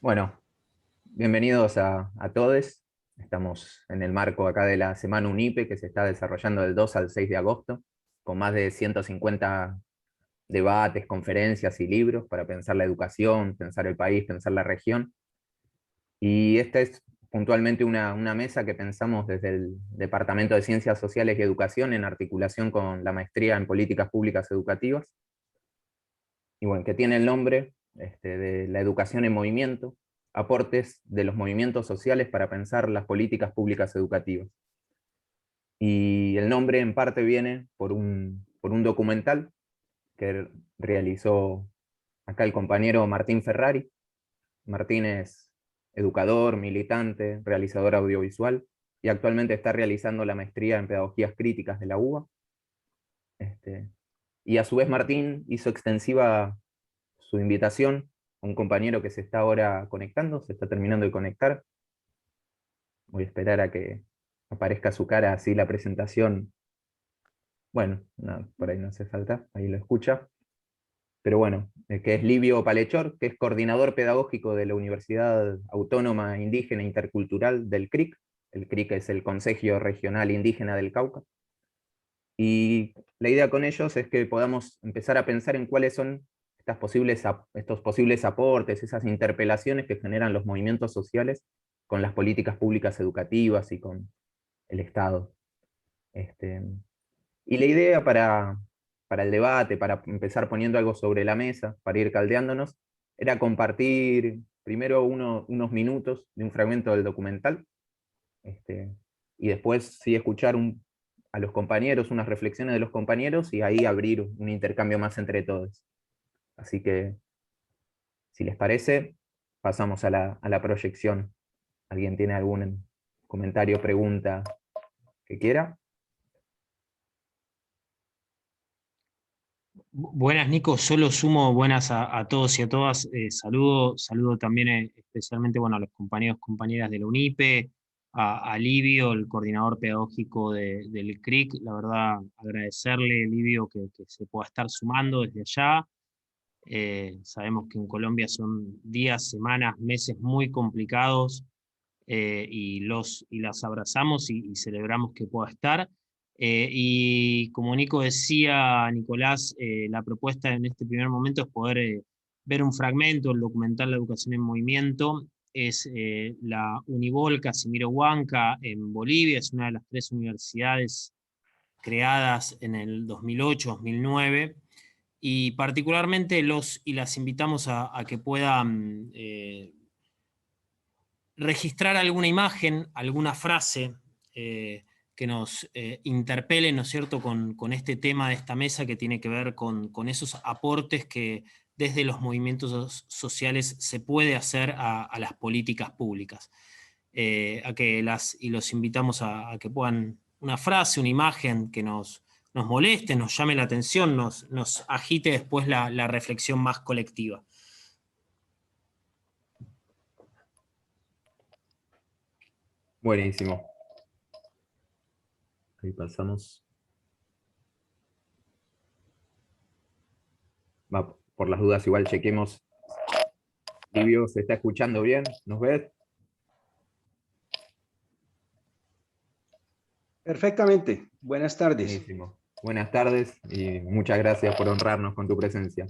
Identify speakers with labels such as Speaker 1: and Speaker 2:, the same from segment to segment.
Speaker 1: Bueno, bienvenidos a todos. Estamos en el marco acá de la Semana UNIPE que se está desarrollando del 2 al 6 de agosto, con más de 150 debates, conferencias y libros para pensar la educación, pensar el país, pensar la región. Y esta es puntualmente una mesa que pensamos desde el Departamento de Ciencias Sociales y Educación en articulación con la Maestría en Políticas Públicas Educativas, y bueno, que tiene el nombre de la educación en movimiento, aportes de los movimientos sociales para pensar las políticas públicas educativas. Y el nombre en parte viene por un documental que realizó acá el compañero Martín Ferrari. Martín es educador, militante, realizador audiovisual y actualmente está realizando la maestría en pedagogías críticas de la UBA. Y a su vez Martín hizo extensiva su invitación a un compañero que se está ahora conectando, se está terminando de conectar. Voy a esperar a que aparezca su cara, así la presentación. Bueno, no, por ahí no hace falta, ahí lo escucha. Pero bueno, que es Livio Palechor, que es coordinador pedagógico de la Universidad Autónoma Indígena Intercultural del CRIC. El CRIC es el Consejo Regional Indígena del Cauca. Y la idea con ellos es que podamos empezar a pensar en cuáles son estos posibles aportes, esas interpelaciones que generan los movimientos sociales con las políticas públicas educativas y con el Estado. Este, y la idea para el debate, para empezar poniendo algo sobre la mesa, para ir caldeándonos, era compartir primero unos minutos de un fragmento del documental, este, y después sí escuchar a los compañeros, unas reflexiones de los compañeros, y ahí abrir un intercambio más entre todos. Así que, si les parece, pasamos a la proyección. ¿Alguien tiene algún comentario, pregunta que quiera?
Speaker 2: Buenas, Nico. Solo sumo buenas a todos y a todas. Saludo también especialmente bueno, a los compañeros, compañeras de la UNIPE, a Livio, el coordinador pedagógico del CRIC. La verdad, agradecerle, Livio, que se pueda estar sumando desde allá. Sabemos que en Colombia son días, semanas, meses muy complicados, y las abrazamos y celebramos que pueda estar. Y como Nico decía, Nicolás, la propuesta en este primer momento es poder ver un fragmento del documental La Educación en Movimiento. Es la Univol Casimiro Huanca en Bolivia, es una de las 3 universidades creadas en el 2008-2009, y particularmente los y las invitamos a que puedan registrar alguna imagen, alguna frase que nos interpele, ¿no es cierto?, con este tema de esta mesa, que tiene que ver con esos aportes que desde los movimientos sociales se puede hacer a las políticas públicas. Y los invitamos a que puedan, una frase, una imagen que nos moleste, nos llame la atención, nos agite después la reflexión más colectiva.
Speaker 1: Buenísimo. Ahí pasamos. Va, por las dudas, igual chequemos. Livio, ¿se está escuchando bien? ¿Nos ves?
Speaker 3: Perfectamente. Buenas tardes.
Speaker 1: Buenísimo. Buenas tardes y muchas gracias por honrarnos con tu presencia.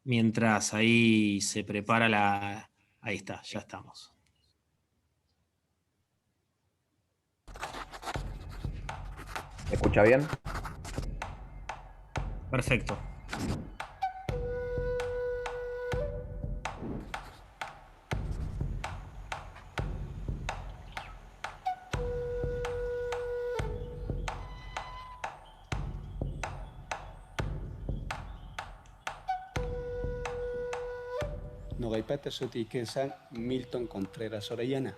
Speaker 2: Mientras ahí se prepara la... Ahí está, ya estamos.
Speaker 1: ¿Se escucha bien?
Speaker 2: Perfecto.
Speaker 4: Nogaipata Sotiquesan, Milton Contreras Orellana.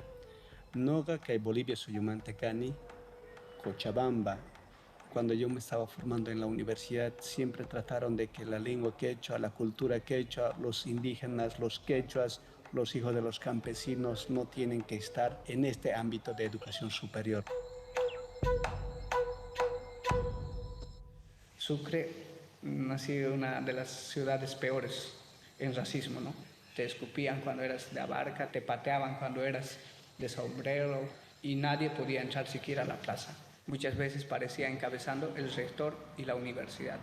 Speaker 4: Noga que Bolivia Suyumante Cani, Cochabamba. Cuando yo me estaba formando en la universidad, siempre trataron de que la lengua quechua, la cultura quechua, los indígenas, los quechuas, los hijos de los campesinos no tienen que estar en este ámbito de educación superior.
Speaker 5: Sucre ha sido una de las ciudades peores en racismo, ¿no? Te escupían cuando eras de Abarca, te pateaban cuando eras de Sombrero y nadie podía entrar siquiera a la plaza. Muchas veces parecía encabezando el rector y la universidad.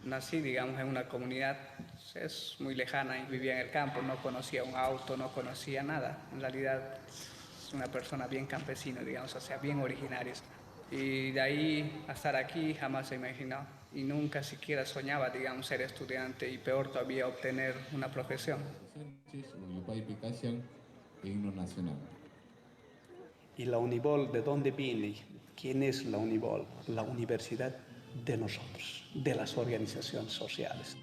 Speaker 5: Nací, digamos, en una comunidad es muy lejana y vivía en el campo, no conocía un auto, no conocía nada. En realidad es una persona bien campesina, digamos, o sea, bien originaria. Y de ahí a estar aquí jamás se imaginó y nunca siquiera soñaba, digamos, ser estudiante y peor todavía obtener una profesión.
Speaker 6: La paificación e himno nacional.
Speaker 4: ¿Y la Unibol de dónde viene? ¿Quién es la Unibol? La universidad de nosotros, de las organizaciones sociales.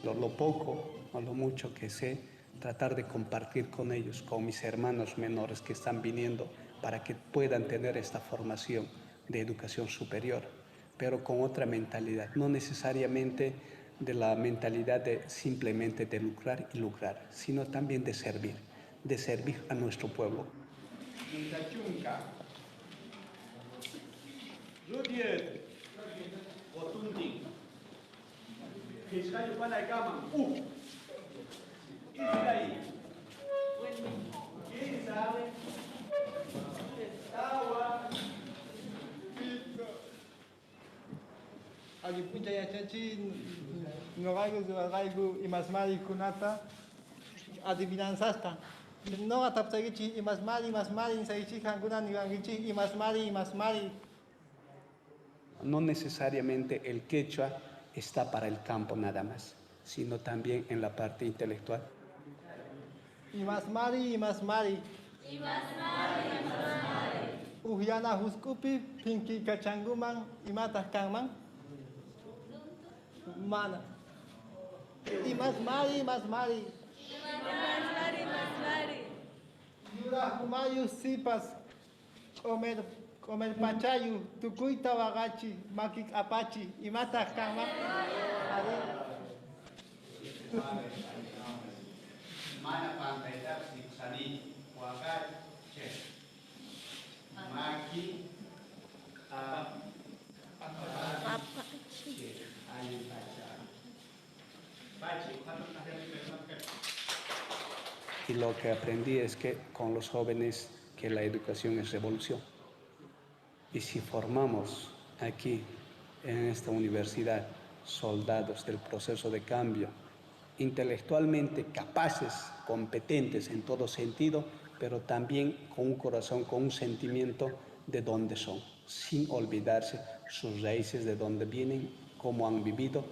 Speaker 4: Lo poco o lo mucho que sé, tratar de compartir con ellos, con mis hermanos menores que están viniendo para que puedan tener esta formación de educación superior, pero con otra mentalidad, no necesariamente de la mentalidad de simplemente de lucrar, sino también de servir a nuestro pueblo.
Speaker 7: Agipincha yachachi no gaigu imasmari kunata adivinanzasta. No ataptagichi imasmari insaichi hanguna nivangichi imasmari.
Speaker 4: No necesariamente el quechua está para el campo nada más, sino también en la parte intelectual.
Speaker 7: Imasmari. Uhyana huskupi pinki kachanguman imatas kanman. Mana. Imasmari. Yura humayu sipas comer pachayu, tukuita bagachi, makik apachi, imatas kanman.
Speaker 3: Mana pantai di kusani wakai maki
Speaker 4: Y lo que aprendí es que con los jóvenes que la educación es revolución. Y si formamos aquí en esta universidad soldados del proceso de cambio, intelectualmente capaces, competentes en todo sentido, pero también con un corazón, con un sentimiento de dónde son, sin olvidarse sus raíces, de dónde vienen, cómo han vivido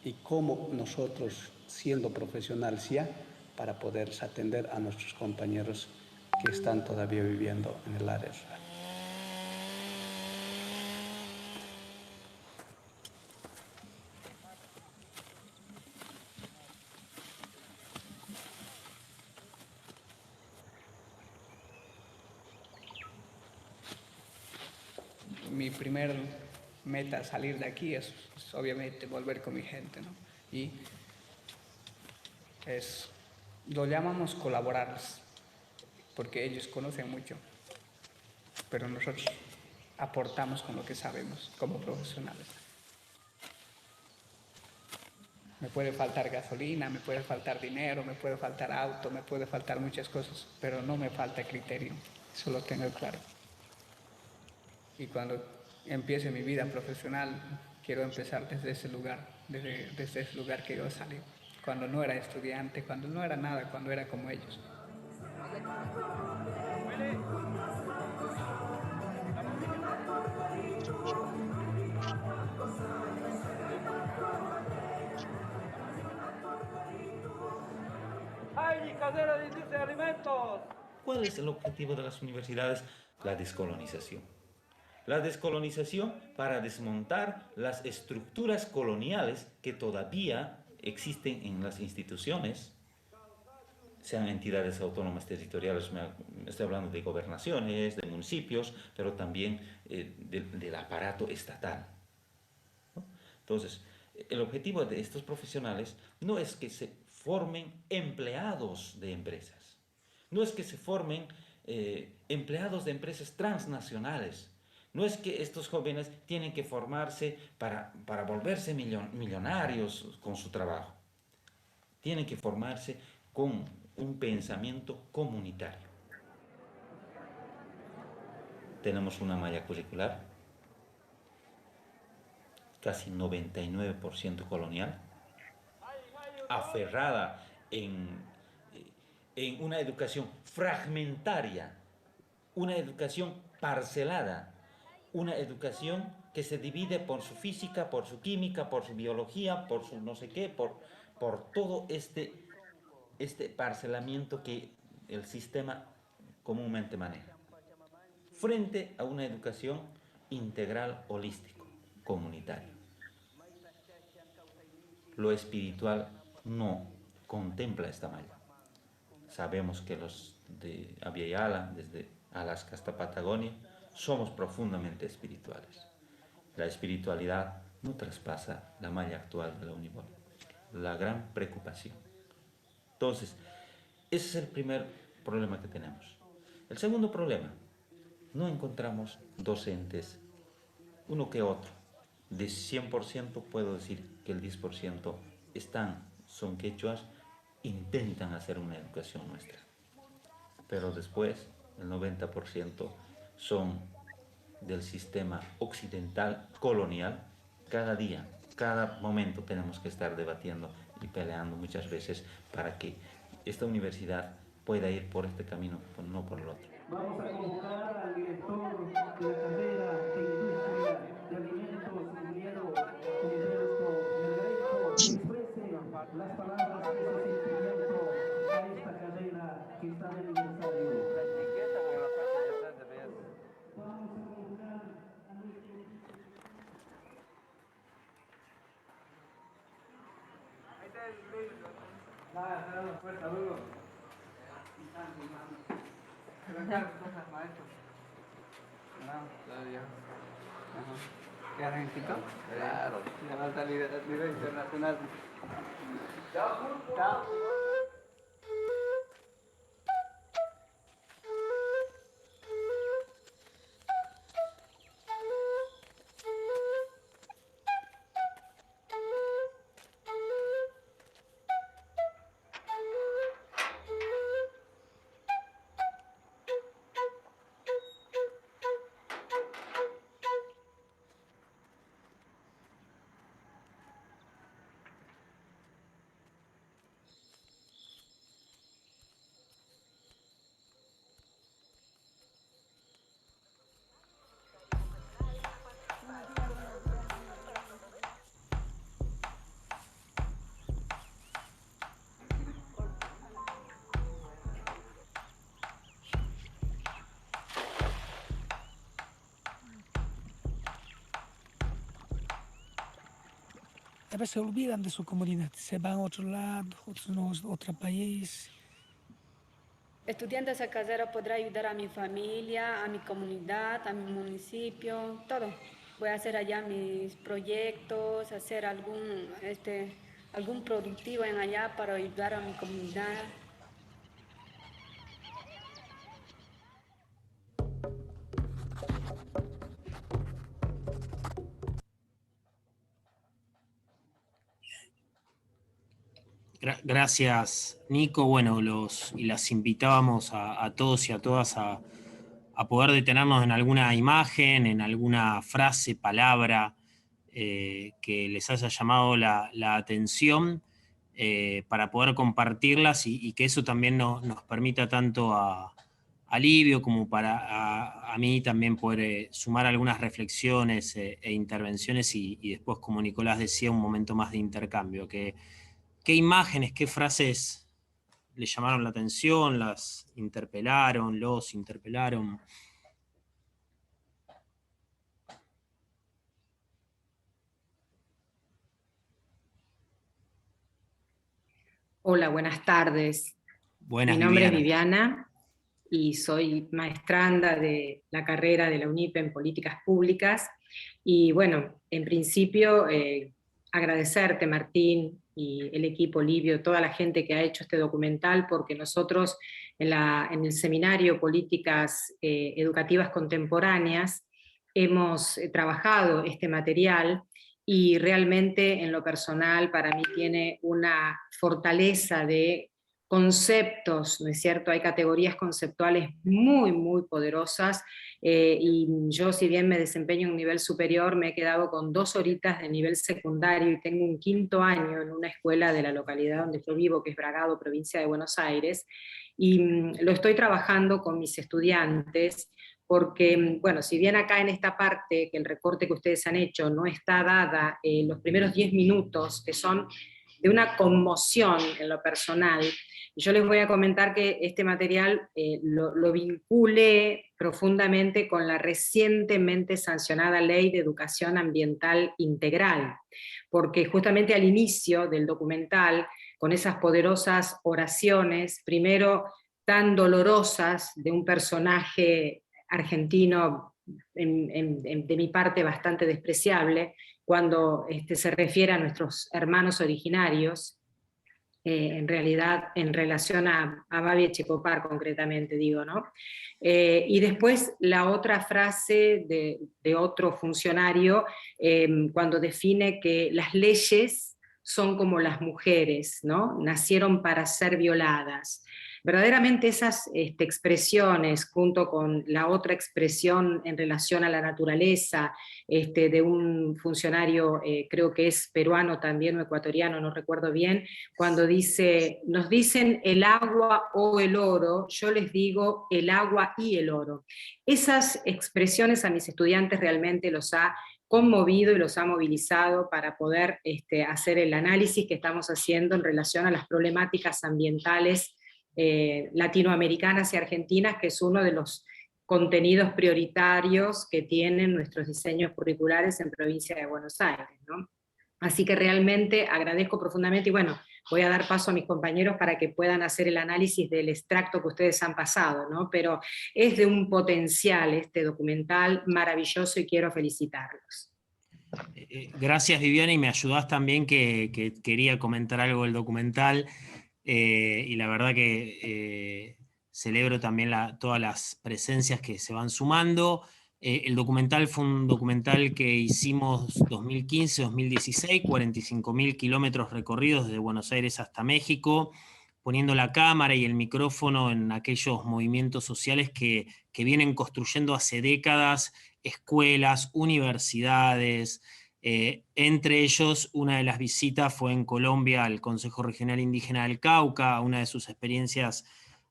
Speaker 4: y cómo nosotros, siendo profesionales ya, para poder atender a nuestros compañeros que están todavía viviendo en el área rural.
Speaker 5: Mi primer meta al salir de aquí es obviamente volver con mi gente, ¿no? Y lo llamamos colaborarles, porque ellos conocen mucho, pero nosotros aportamos con lo que sabemos como profesionales. Me puede faltar gasolina, me puede faltar dinero, me puede faltar auto, me puede faltar muchas cosas, pero no me falta criterio, eso lo tengo claro. Y cuando empiece mi vida profesional, quiero empezar desde ese lugar, desde ese lugar que yo salí, cuando no era estudiante, cuando no era nada, cuando era como ellos.
Speaker 8: ¡Ay, cadera de industria de alimentos!
Speaker 9: ¿Cuál es el objetivo de las universidades? La descolonización. La descolonización para desmontar las estructuras coloniales que todavía existen en las instituciones, sean entidades autónomas territoriales, me estoy hablando de gobernaciones, de municipios, pero también del aparato estatal, ¿no? Entonces, el objetivo de estos profesionales no es que se formen empleados de empresas, No es que se formen empleados de empresas transnacionales. No es que estos jóvenes tienen que formarse para volverse millonarios con su trabajo. Tienen que formarse con un pensamiento comunitario. Tenemos una malla curricular casi 99% colonial, aferrada en una educación fragmentaria, una educación parcelada, una educación que se divide por su física, por su química, por su biología, por su no sé qué, por todo este parcelamiento que el sistema comúnmente maneja, frente a una educación integral, holístico, comunitario. Lo espiritual no contempla esta malla. Sabemos que los de Abya-Yala, desde Alaska hasta Patagonia, somos profundamente espirituales. La espiritualidad no traspasa la malla actual de la Univol. La gran preocupación. Entonces, ese es el primer problema que tenemos. El segundo problema, no encontramos docentes, uno que otro. De 100% puedo decir que el 10% son quechuas, intentan hacer una educación nuestra. Pero después, el 90% son del sistema occidental colonial. Cada día, cada momento tenemos que estar debatiendo y peleando muchas veces para que esta universidad pueda ir por este camino, no por el otro.
Speaker 10: Vamos a convocar al director de la carrera de Industria de Alimentos, ingeniero Federico Melgarejo, que exprese las palabras de ese sentimiento a esta carrera que está de aniversario. La etiqueta o la parte de atrás de ver. Vamos a convocar a nuestro... Ahí está el Luis. Nada, una fuerza, luego. Maestro. No, todavía. ¿Qué argentino? Claro. Ya va a salir a nivel internacional. Chao. Chao.
Speaker 11: A veces se olvidan de su comunidad, se van a otro lado, otro país.
Speaker 12: Estudiando esa carrera podrá ayudar a mi familia, a mi comunidad, a mi municipio, todo. Voy a hacer allá mis proyectos, hacer algún productivo en allá para ayudar a mi comunidad.
Speaker 2: Gracias, Nico. Bueno, las invitábamos a todos y a todas a poder detenernos en alguna imagen, en alguna frase, palabra que les haya llamado la atención para poder compartirlas y que eso también nos permita tanto a Livio como a mí también poder sumar algunas reflexiones e intervenciones y después, como Nicolás decía, un momento más de intercambio. ¿Qué imágenes, qué frases le llamaron la atención, los interpelaron?
Speaker 13: Hola, buenas tardes.
Speaker 2: Buenas,
Speaker 13: Mi nombre es Viviana y soy maestranda de la carrera de la UNIPE en Políticas Públicas. Y bueno, en principio agradecerte, Martín, y el equipo Livio, toda la gente que ha hecho este documental, porque nosotros en el seminario Políticas Educativas Contemporáneas, hemos trabajado este material y realmente en lo personal para mí tiene una fortaleza de conceptos, ¿no es cierto? Hay categorías conceptuales muy, muy poderosas, y yo, si bien me desempeño en un nivel superior, me he quedado con 2 horitas de nivel secundario y tengo un 5º año en una escuela de la localidad donde yo vivo, que es Bragado, provincia de Buenos Aires, y lo estoy trabajando con mis estudiantes, porque, bueno, si bien acá en esta parte, que el recorte que ustedes han hecho no está dada los primeros 10 minutos, que son de una conmoción en lo personal, yo les voy a comentar que este material lo vinculé profundamente con la recientemente sancionada Ley de Educación Ambiental Integral, porque justamente al inicio del documental, con esas poderosas oraciones, primero tan dolorosas de un personaje argentino, de mi parte bastante despreciable, cuando se refiere a nuestros hermanos originarios, en realidad en relación a Babi Echecopar concretamente, digo, ¿no? Y después la otra frase de otro funcionario, cuando define que las leyes son como las mujeres, ¿no? Nacieron para ser violadas. Verdaderamente esas expresiones, junto con la otra expresión en relación a la naturaleza, de un funcionario, creo que es peruano también o ecuatoriano, no recuerdo bien, cuando dice, nos dicen el agua o el oro, yo les digo el agua y el oro. Esas expresiones a mis estudiantes realmente los ha conmovido y los ha movilizado para poder hacer el análisis que estamos haciendo en relación a las problemáticas ambientales latinoamericanas y argentinas, que es uno de los contenidos prioritarios que tienen nuestros diseños curriculares en provincia de Buenos Aires, ¿no? Así que realmente agradezco profundamente, y bueno, voy a dar paso a mis compañeros para que puedan hacer el análisis del extracto que ustedes han pasado, ¿no? Pero es de un potencial este documental maravilloso y quiero felicitarlos.
Speaker 2: Gracias, Viviana, y me ayudás también que quería comentar algo del documental, y la verdad que celebro también todas las presencias que se van sumando. El documental fue un documental que hicimos 2015-2016, 45.000 kilómetros recorridos desde Buenos Aires hasta México, poniendo la cámara y el micrófono en aquellos movimientos sociales que vienen construyendo hace décadas escuelas, universidades. Entre ellos, una de las visitas fue en Colombia al Consejo Regional Indígena del Cauca, a una de sus experiencias,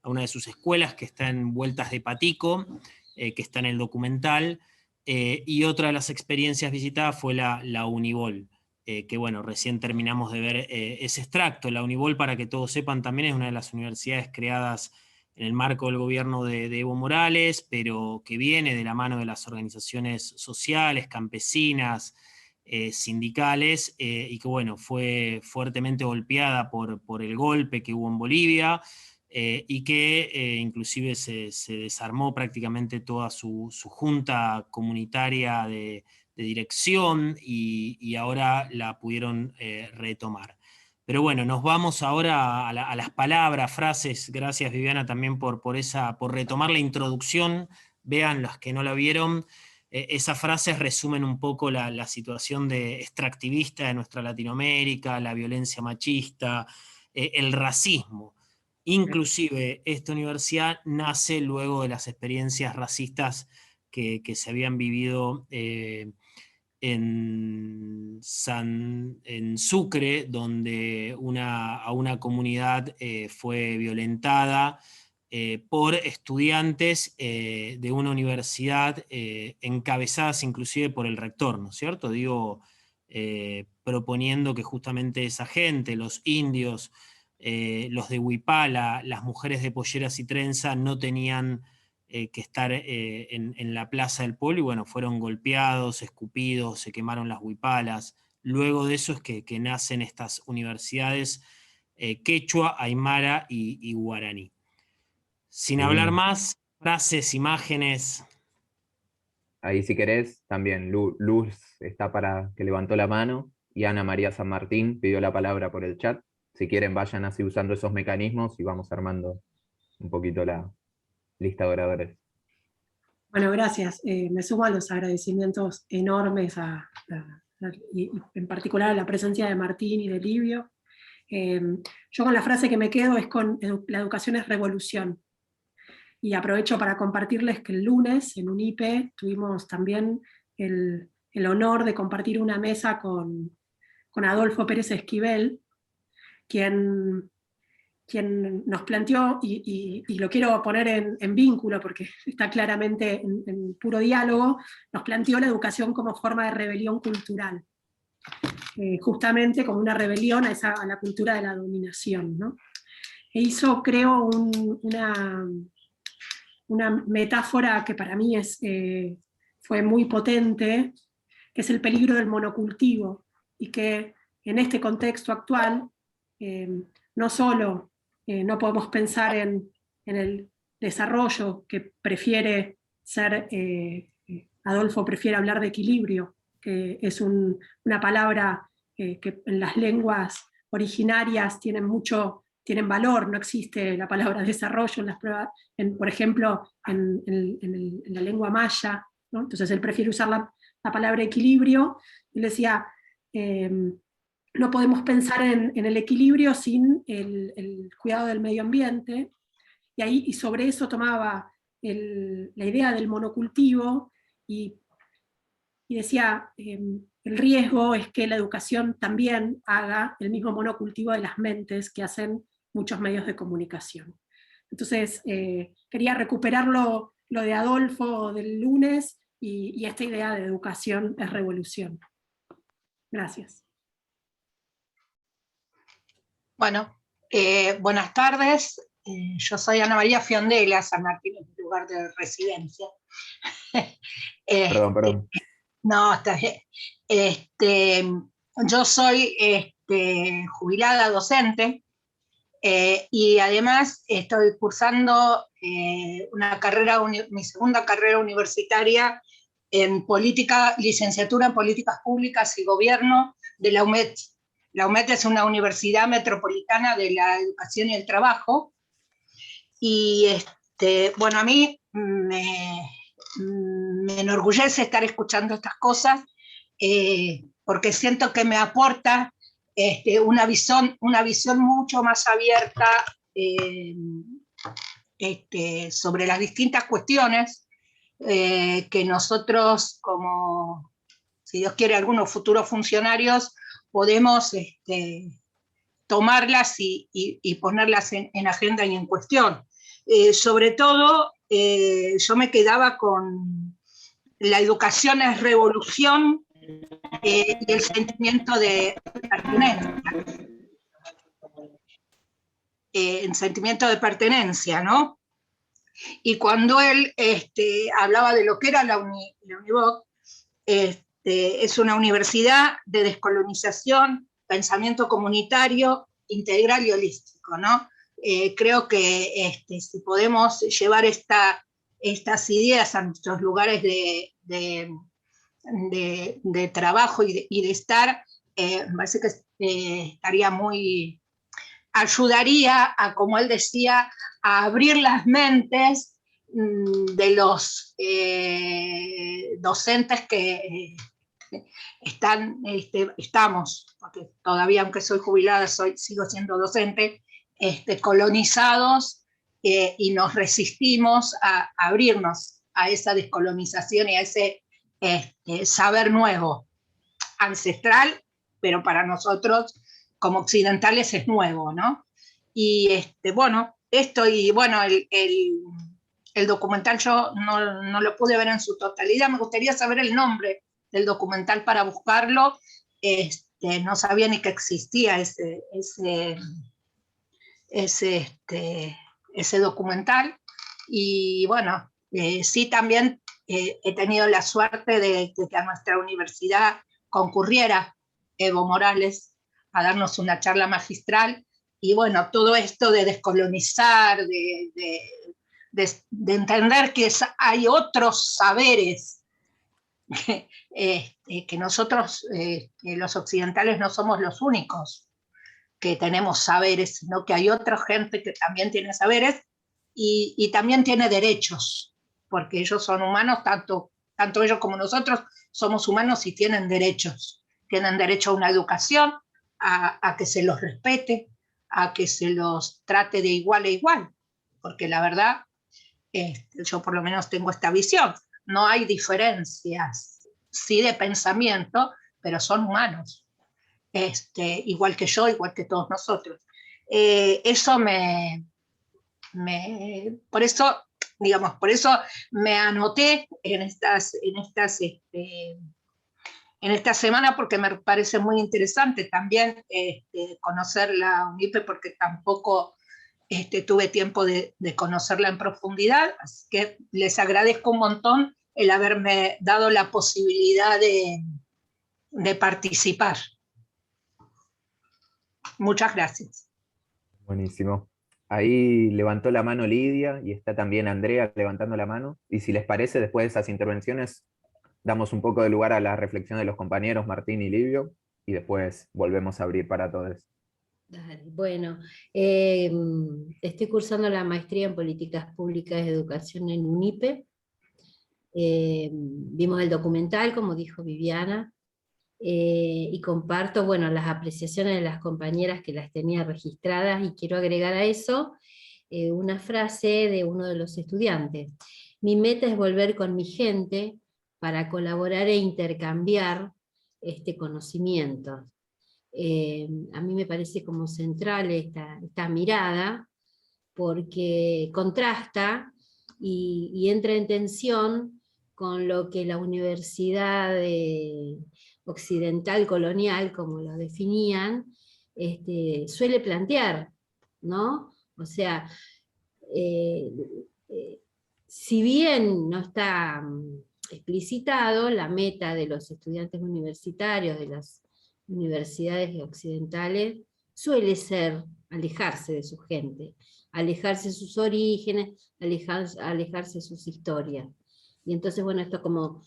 Speaker 2: a una de sus escuelas que está en Vueltas de Patico, que está en el documental, y otra de las experiencias visitadas fue la Unibol, que bueno, recién terminamos de ver ese extracto. La Unibol, para que todos sepan, también es una de las universidades creadas en el marco del gobierno de Evo Morales, pero que viene de la mano de las organizaciones sociales, campesinas, sindicales, y que bueno, fue fuertemente golpeada por el golpe que hubo en Bolivia, y que inclusive se desarmó prácticamente toda su junta comunitaria de dirección, y ahora la pudieron retomar. Pero bueno, nos vamos ahora a las palabras, frases. Gracias, Viviana, también por retomar la introducción. Vean las que no la vieron. Esas frases resumen un poco la situación extractivista de nuestra Latinoamérica, la violencia machista, el racismo. Inclusive esta universidad nace luego de las experiencias racistas que se habían vivido en Sucre, donde a una comunidad fue violentada por estudiantes de una universidad encabezadas inclusive por el rector, ¿no es cierto? Digo, proponiendo que justamente esa gente, los indios, los de Huipala, las mujeres de polleras y trenza, no tenían que estar en la plaza del pueblo, y bueno, fueron golpeados, escupidos, se quemaron las huipalas. Luego de eso es que nacen estas universidades quechua, aymara y guaraní. Sin hablar más, frases, imágenes.
Speaker 1: Ahí si querés, también Luz está que levantó la mano, y Ana María San Martín pidió la palabra por el chat. Si quieren, vayan así usando esos mecanismos y vamos armando un poquito la lista de oradores.
Speaker 14: Bueno, gracias. Me sumo a los agradecimientos enormes y en particular a la presencia de Martín y de Livio. Yo con la frase que me quedo es con la educación es revolución. Y aprovecho para compartirles que el lunes en UNIPE tuvimos también el honor de compartir una mesa con Adolfo Pérez Esquivel, quien nos planteó, y lo quiero poner en vínculo porque está claramente en puro diálogo, nos planteó la educación como forma de rebelión cultural, justamente como una rebelión a la cultura de la dominación, ¿no? E hizo, creo, una metáfora que para mí fue muy potente, que es el peligro del monocultivo, y que en este contexto actual no solo no podemos pensar en el desarrollo que prefiere ser, Adolfo prefiere hablar de equilibrio, que es una palabra que en las lenguas originarias tienen valor, no existe la palabra desarrollo en las pruebas, por ejemplo, en la lengua maya, ¿no? Entonces él prefiere usar la palabra equilibrio, y decía, no podemos pensar en el equilibrio sin el cuidado del medio ambiente, y sobre eso tomaba la idea del monocultivo, y decía, el riesgo es que la educación también haga el mismo monocultivo de las mentes que hacen muchos medios de comunicación. Entonces, quería recuperar lo de Adolfo del lunes, y esta idea de educación es revolución. Gracias.
Speaker 15: Bueno, buenas tardes. Yo soy Ana María Fiondela, San Martín es mi lugar de residencia.
Speaker 1: Perdón.
Speaker 15: No, está bien. Yo soy jubilada docente, y además estoy cursando mi segunda carrera universitaria en licenciatura en Políticas Públicas y Gobierno de la UMED. La UMED es una universidad metropolitana de la educación y el trabajo, y bueno, a mí me enorgullece estar escuchando estas cosas, porque siento que me aporta una visión mucho más abierta sobre las distintas cuestiones que nosotros, como, si Dios quiere, algunos futuros funcionarios, podemos tomarlas y ponerlas en agenda y en cuestión. Sobre todo, yo me quedaba con la educación es revolución, y el sentimiento de pertenencia. El sentimiento de pertenencia, ¿no? Y cuando él hablaba de lo que era la UNIVOC, es una universidad de descolonización, pensamiento comunitario, integral y holístico, ¿no? Creo que si podemos llevar estas ideas a nuestros lugares de trabajo y de estar, me parece que ayudaría a, como él decía, a abrir las mentes de los docentes que estamos, porque todavía, aunque soy jubilada, sigo siendo docente, colonizados, y nos resistimos a abrirnos a esa descolonización y a ese saber nuevo, ancestral, pero para nosotros como occidentales es nuevo, ¿no? Y bueno, el documental yo no lo pude ver en su totalidad, me gustaría saber el nombre del documental para buscarlo, no sabía ni que existía ese documental, y bueno, sí también he tenido la suerte de que a nuestra universidad concurriera Evo Morales a darnos una charla magistral, y bueno, todo esto de descolonizar, de entender que hay otros saberes, que nosotros, los occidentales, no somos los únicos que tenemos saberes, sino que hay otra gente que también tiene saberes, y también tiene derechos, porque ellos son humanos, tanto ellos como nosotros somos humanos y tienen derechos. Tienen derecho a una educación, a que se los respete, a que se los trate de igual a igual, porque la verdad, yo por lo menos tengo esta visión, no hay diferencias, sí de pensamiento, pero son humanos, igual que yo, igual que todos nosotros. Eso por eso, digamos, por eso me anoté en esta semana, porque me parece muy interesante también conocer la UNIPE, porque tampoco tuve tiempo de conocerla en profundidad, así que les agradezco un montón el haberme dado la posibilidad de participar. Muchas gracias.
Speaker 1: Buenísimo. Ahí levantó la mano Lidia y está también Andrea levantando la mano. Y si les parece, después de esas intervenciones, damos un poco de lugar a la reflexión de los compañeros Martín y Livio, y después volvemos a abrir para todos.
Speaker 16: Dale, bueno, estoy cursando la maestría en Políticas Públicas de Educación en UNIPE. Vimos el documental, como dijo Viviana, y comparto, bueno, las apreciaciones de las compañeras que las tenía registradas, y quiero agregar a eso una frase de uno de los estudiantes. Mi meta es volver con mi gente para colaborar e intercambiar conocimientos. A mí me parece como central esta mirada, porque contrasta y entra en tensión con lo que la universidad occidental colonial, como lo definían, suele plantear, ¿no? O sea, si bien no está explicitado, la meta de los estudiantes universitarios de las universidades occidentales suele ser alejarse de su gente, alejarse de sus orígenes, alejarse de sus historias. Y entonces, bueno, esto como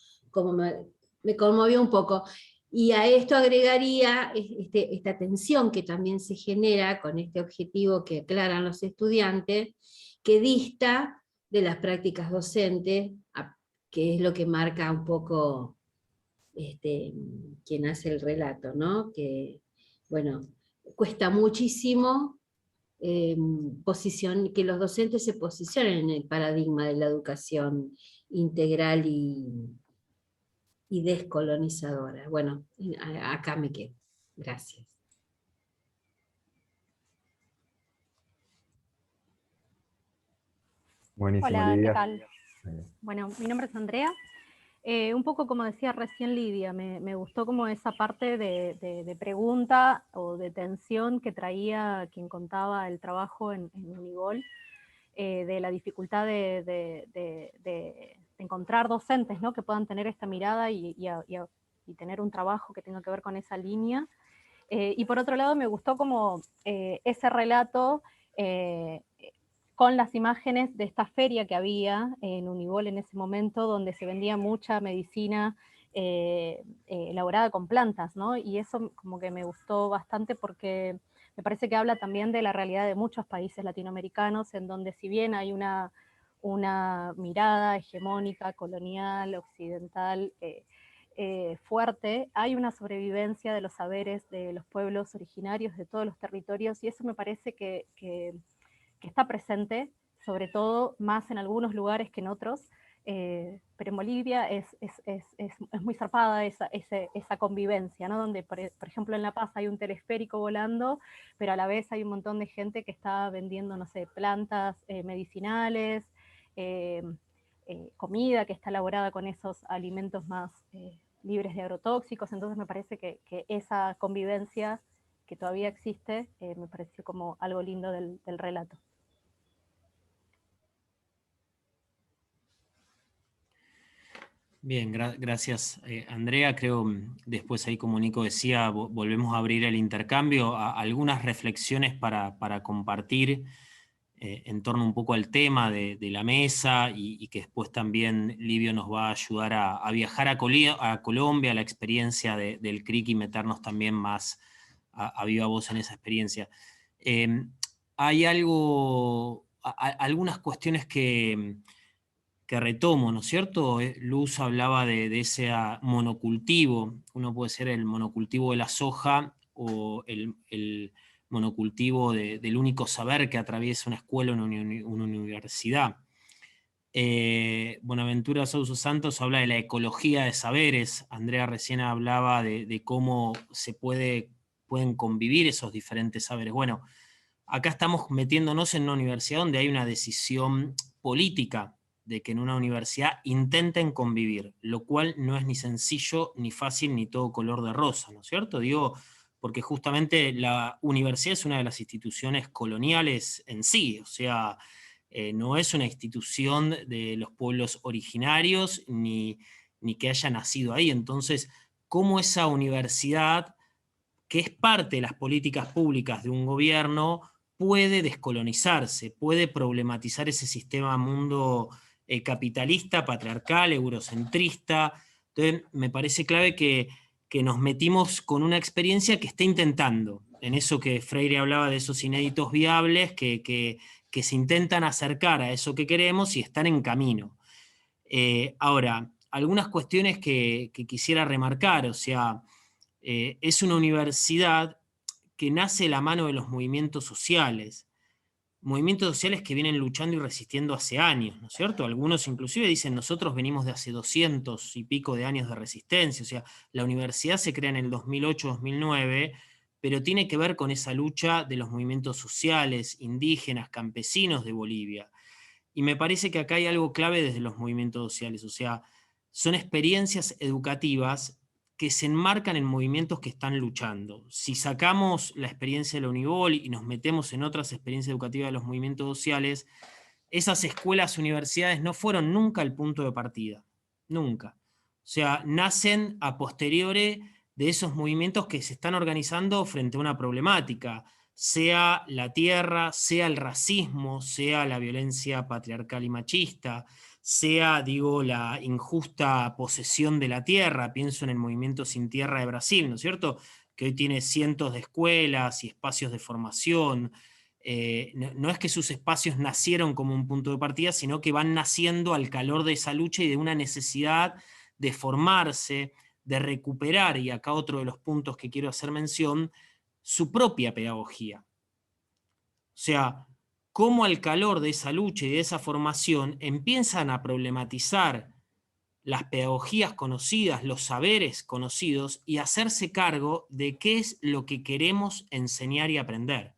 Speaker 16: me conmovió un poco. Y a esto agregaría esta tensión que también se genera con este objetivo que aclaran los estudiantes, que dista de las prácticas docentes, que es lo que marca un poco quien hace el relato, ¿no? Que, bueno, cuesta muchísimo que los docentes se posicionen en el paradigma de la educación integral y descolonizadora. Bueno, acá me quedo. Gracias.
Speaker 1: Buenísimo,
Speaker 17: Hola,
Speaker 1: Lidia.
Speaker 17: ¿qué tal? Bueno, mi nombre es Andrea. Un poco como decía recién Lidia, me gustó como esa parte de pregunta o de tensión que traía quien contaba el trabajo en Unigol, de la dificultad de encontrar docentes, ¿no?, que puedan tener esta mirada y tener un trabajo que tenga que ver con esa línea. Y por otro lado me gustó como ese relato con las imágenes de esta feria que había en Unigol en ese momento, donde se vendía mucha medicina elaborada con plantas, ¿no? Y eso como que me gustó bastante, porque me parece que habla también de la realidad de muchos países latinoamericanos, en donde si bien hay una mirada hegemónica, colonial, occidental, fuerte, hay una sobrevivencia de los saberes de los pueblos originarios de todos los territorios, y eso me parece que está presente, sobre todo más en algunos lugares que en otros, pero en Bolivia es muy zarpada esa convivencia, ¿no? Donde, por ejemplo, en La Paz hay un telesférico volando, pero a la vez hay un montón de gente que está vendiendo, no sé, plantas medicinales, comida que está elaborada con esos alimentos más libres de agrotóxicos. Entonces me parece que esa convivencia que todavía existe, me pareció como algo lindo del relato.
Speaker 2: Bien, gracias Andrea. Creo, después ahí como Nico decía, volvemos a abrir el intercambio, algunas reflexiones para compartir en torno un poco al tema de la mesa, y que después también Livio nos va a ayudar a viajar a Colombia, a la experiencia del CRIC, y meternos también más a viva voz en esa experiencia. Hay algo algunas cuestiones que retomo, ¿no es cierto? Luz hablaba de ese monocultivo. Uno puede ser el monocultivo de la soja o el monocultivo del único saber que atraviesa una escuela o una universidad. Buenaventura Sousa Santos habla de la ecología de saberes. Andrea recién hablaba de cómo pueden convivir esos diferentes saberes. Bueno, acá estamos metiéndonos en una universidad donde hay una decisión política de que en una universidad intenten convivir, lo cual no es ni sencillo, ni fácil, ni todo color de rosa, ¿no es cierto? Digo, porque justamente la universidad es una de las instituciones coloniales en sí, o sea, no es una institución de los pueblos originarios, ni que haya nacido ahí. Entonces, ¿cómo esa universidad, que es parte de las políticas públicas de un gobierno, puede descolonizarse, puede problematizar ese sistema mundo capitalista, patriarcal, eurocentrista? Entonces, me parece clave que nos metimos con una experiencia que está intentando, en eso que Freire hablaba de esos inéditos viables, que se intentan acercar a eso que queremos y están en camino. Ahora, algunas cuestiones que quisiera remarcar, o sea, es una universidad que nace de la mano de los movimientos sociales que vienen luchando y resistiendo hace años, ¿no es cierto? Algunos inclusive dicen, nosotros venimos de hace 200 y pico de años de resistencia, o sea, la universidad se crea en el 2008-2009, pero tiene que ver con esa lucha de los movimientos sociales, indígenas, campesinos de Bolivia. Y me parece que acá hay algo clave desde los movimientos sociales, o sea, son experiencias educativas que se enmarcan en movimientos que están luchando. Si sacamos la experiencia de la Unibol y nos metemos en otras experiencias educativas de los movimientos sociales, esas escuelas, universidades no fueron nunca el punto de partida, nunca. O sea, nacen a posteriori de esos movimientos que se están organizando frente a una problemática, sea la tierra, sea el racismo, sea la violencia patriarcal y machista, sea, digo, la injusta posesión de la tierra. Pienso en el movimiento Sin Tierra de Brasil, ¿no es cierto?, que hoy tiene cientos de escuelas y espacios de formación. No es que sus espacios nacieron como un punto de partida, sino que van naciendo al calor de esa lucha y de una necesidad de formarse, de recuperar, y acá otro de los puntos que quiero hacer mención, su propia pedagogía. O sea, cómo al calor de esa lucha y de esa formación empiezan a problematizar las pedagogías conocidas, los saberes conocidos, y hacerse cargo de qué es lo que queremos enseñar y aprender.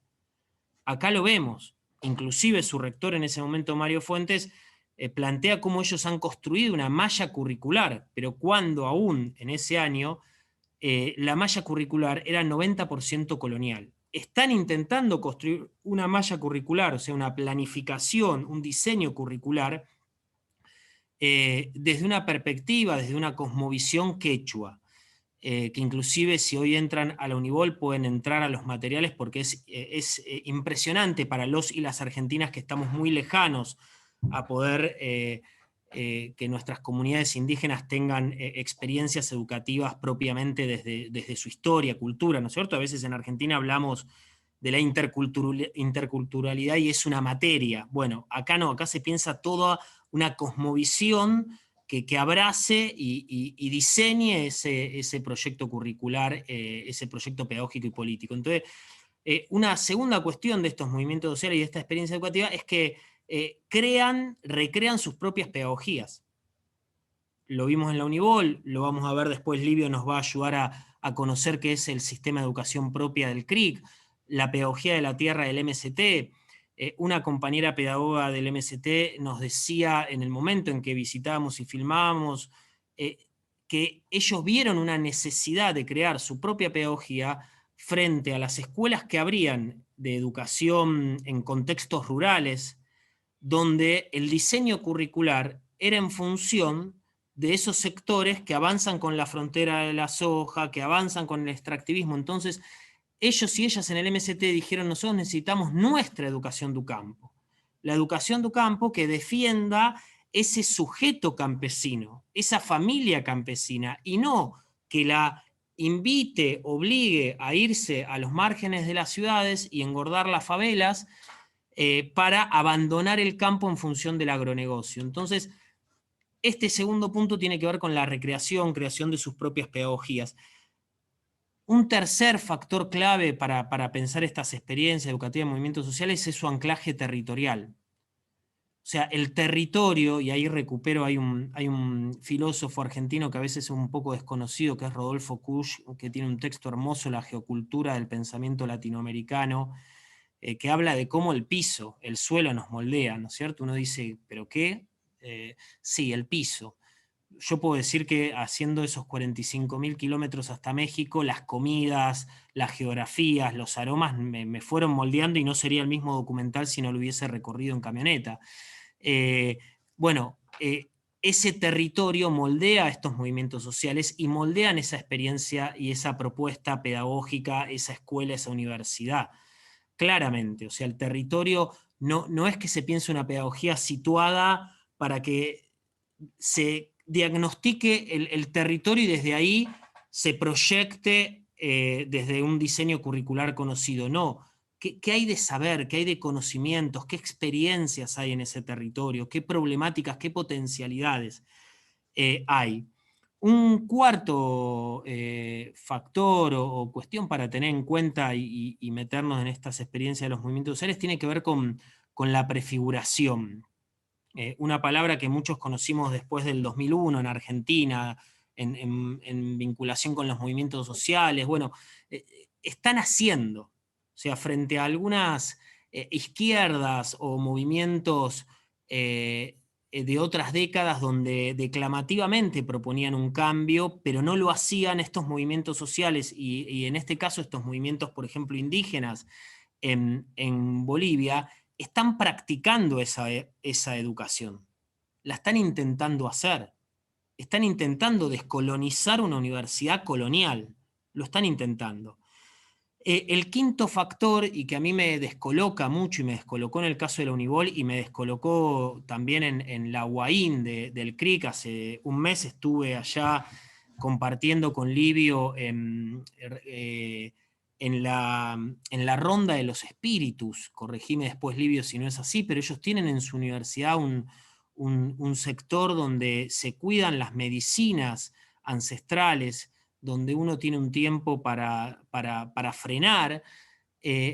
Speaker 2: Acá lo vemos, inclusive su rector en ese momento, Mario Fuentes, plantea cómo ellos han construido una malla curricular, pero cuando aún en ese año la malla curricular era 90% colonial. Están intentando construir una malla curricular, o sea, una planificación, un diseño curricular, desde una perspectiva, desde una cosmovisión quechua, que inclusive si hoy entran a la Unibol pueden entrar a los materiales, porque es impresionante para los y las argentinas que estamos muy lejanos a poder que nuestras comunidades indígenas tengan experiencias educativas propiamente desde su historia, cultura, ¿no es cierto? A veces en Argentina hablamos de la interculturalidad y es una materia. Bueno, acá no, acá se piensa toda una cosmovisión que abrace y diseñe ese proyecto curricular, ese proyecto pedagógico y político. Entonces, una segunda cuestión de estos movimientos sociales y de esta experiencia educativa es que recrean sus propias pedagogías. Lo vimos en la Unibol, lo vamos a ver después, Livio nos va a ayudar a conocer qué es el sistema de educación propia del CRIC, la pedagogía de la tierra del MST. Una compañera pedagoga del MST nos decía en el momento en que visitábamos y filmábamos que ellos vieron una necesidad de crear su propia pedagogía frente a las escuelas que habrían de educación en contextos rurales, donde el diseño curricular era en función de esos sectores que avanzan con la frontera de la soja, que avanzan con el extractivismo. Entonces, ellos y ellas en el MST dijeron, nosotros necesitamos nuestra educación do campo. La educación do campo que defienda ese sujeto campesino, esa familia campesina, y no que la invite, obligue a irse a los márgenes de las ciudades y engordar las favelas, para abandonar el campo en función del agronegocio. Entonces, este segundo punto tiene que ver con la recreación, creación de sus propias pedagogías. Un tercer factor clave para pensar estas experiencias educativas de movimientos sociales es su anclaje territorial. O sea, el territorio, y ahí recupero, hay un filósofo argentino que a veces es un poco desconocido, que es Rodolfo Kusch, que tiene un texto hermoso, La geocultura del pensamiento latinoamericano, que habla de cómo el piso, el suelo nos moldea, ¿no es cierto? Uno dice, ¿pero qué? Sí, el piso. Yo puedo decir que haciendo esos 45.000 kilómetros hasta México, las comidas, las geografías, los aromas me fueron moldeando y no sería el mismo documental si no lo hubiese recorrido en camioneta. Ese territorio moldea estos movimientos sociales y moldean esa experiencia y esa propuesta pedagógica, esa escuela, esa universidad. Claramente, o sea, el territorio no es que se piense una pedagogía situada para que se diagnostique el territorio y desde ahí se proyecte desde un diseño curricular conocido. No, ¿qué hay de saber, qué hay de conocimientos, qué experiencias hay en ese territorio, qué problemáticas, qué potencialidades hay? Un cuarto factor o cuestión para tener en cuenta y meternos en estas experiencias de los movimientos sociales tiene que ver con la prefiguración. Una palabra que muchos conocimos después del 2001 en Argentina, en vinculación con los movimientos sociales. Bueno, están haciendo, o sea, frente a algunas izquierdas o movimientos de otras décadas donde declamativamente proponían un cambio, pero no lo hacían estos movimientos sociales, y en este caso estos movimientos, por ejemplo, indígenas en Bolivia, están practicando esa educación. La están intentando hacer. Están intentando descolonizar una universidad colonial. Lo están intentando. El quinto factor, y que a mí me descoloca mucho, y me descolocó en el caso de la Unibol, y me descolocó también en la UAIN del CRIC, hace un mes estuve allá compartiendo con Livio en la ronda de los espíritus, corregime después Livio si no es así, pero ellos tienen en su universidad un sector donde se cuidan las medicinas ancestrales, donde uno tiene un tiempo para frenar.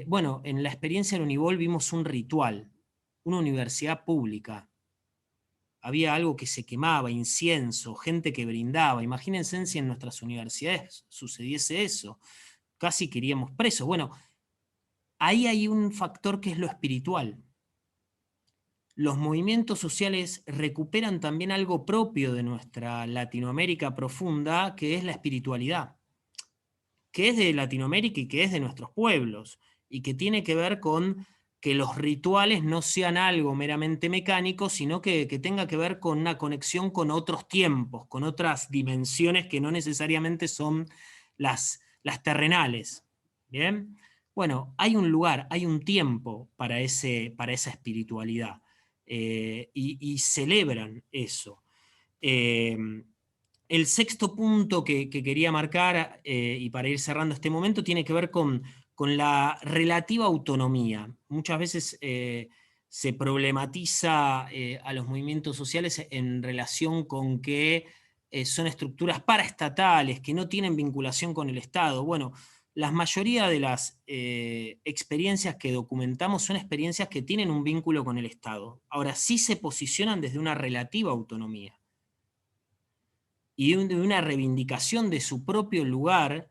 Speaker 2: Bueno, en la experiencia de Unibol vimos un ritual, una universidad pública. Había algo que se quemaba, incienso, gente que brindaba. Imagínense si en nuestras universidades sucediese eso. Casi que iríamos presos. Bueno, ahí hay un factor que es lo espiritual. Los movimientos sociales recuperan también algo propio de nuestra Latinoamérica profunda, que es la espiritualidad, que es de Latinoamérica y que es de nuestros pueblos, y que tiene que ver con que los rituales no sean algo meramente mecánico, sino que tenga que ver con una conexión con otros tiempos, con otras dimensiones que no necesariamente son las terrenales. ¿Bien? Bueno, hay un lugar, hay un tiempo para esa espiritualidad. Y celebran eso. El sexto punto que quería marcar, y para ir cerrando este momento, tiene que ver con la relativa autonomía. Muchas veces se problematiza a los movimientos sociales en relación con que son estructuras paraestatales, que no tienen vinculación con el Estado. Bueno, la mayoría de las experiencias que documentamos son experiencias que tienen un vínculo con el Estado. Ahora, sí se posicionan desde una relativa autonomía y de una reivindicación de su propio lugar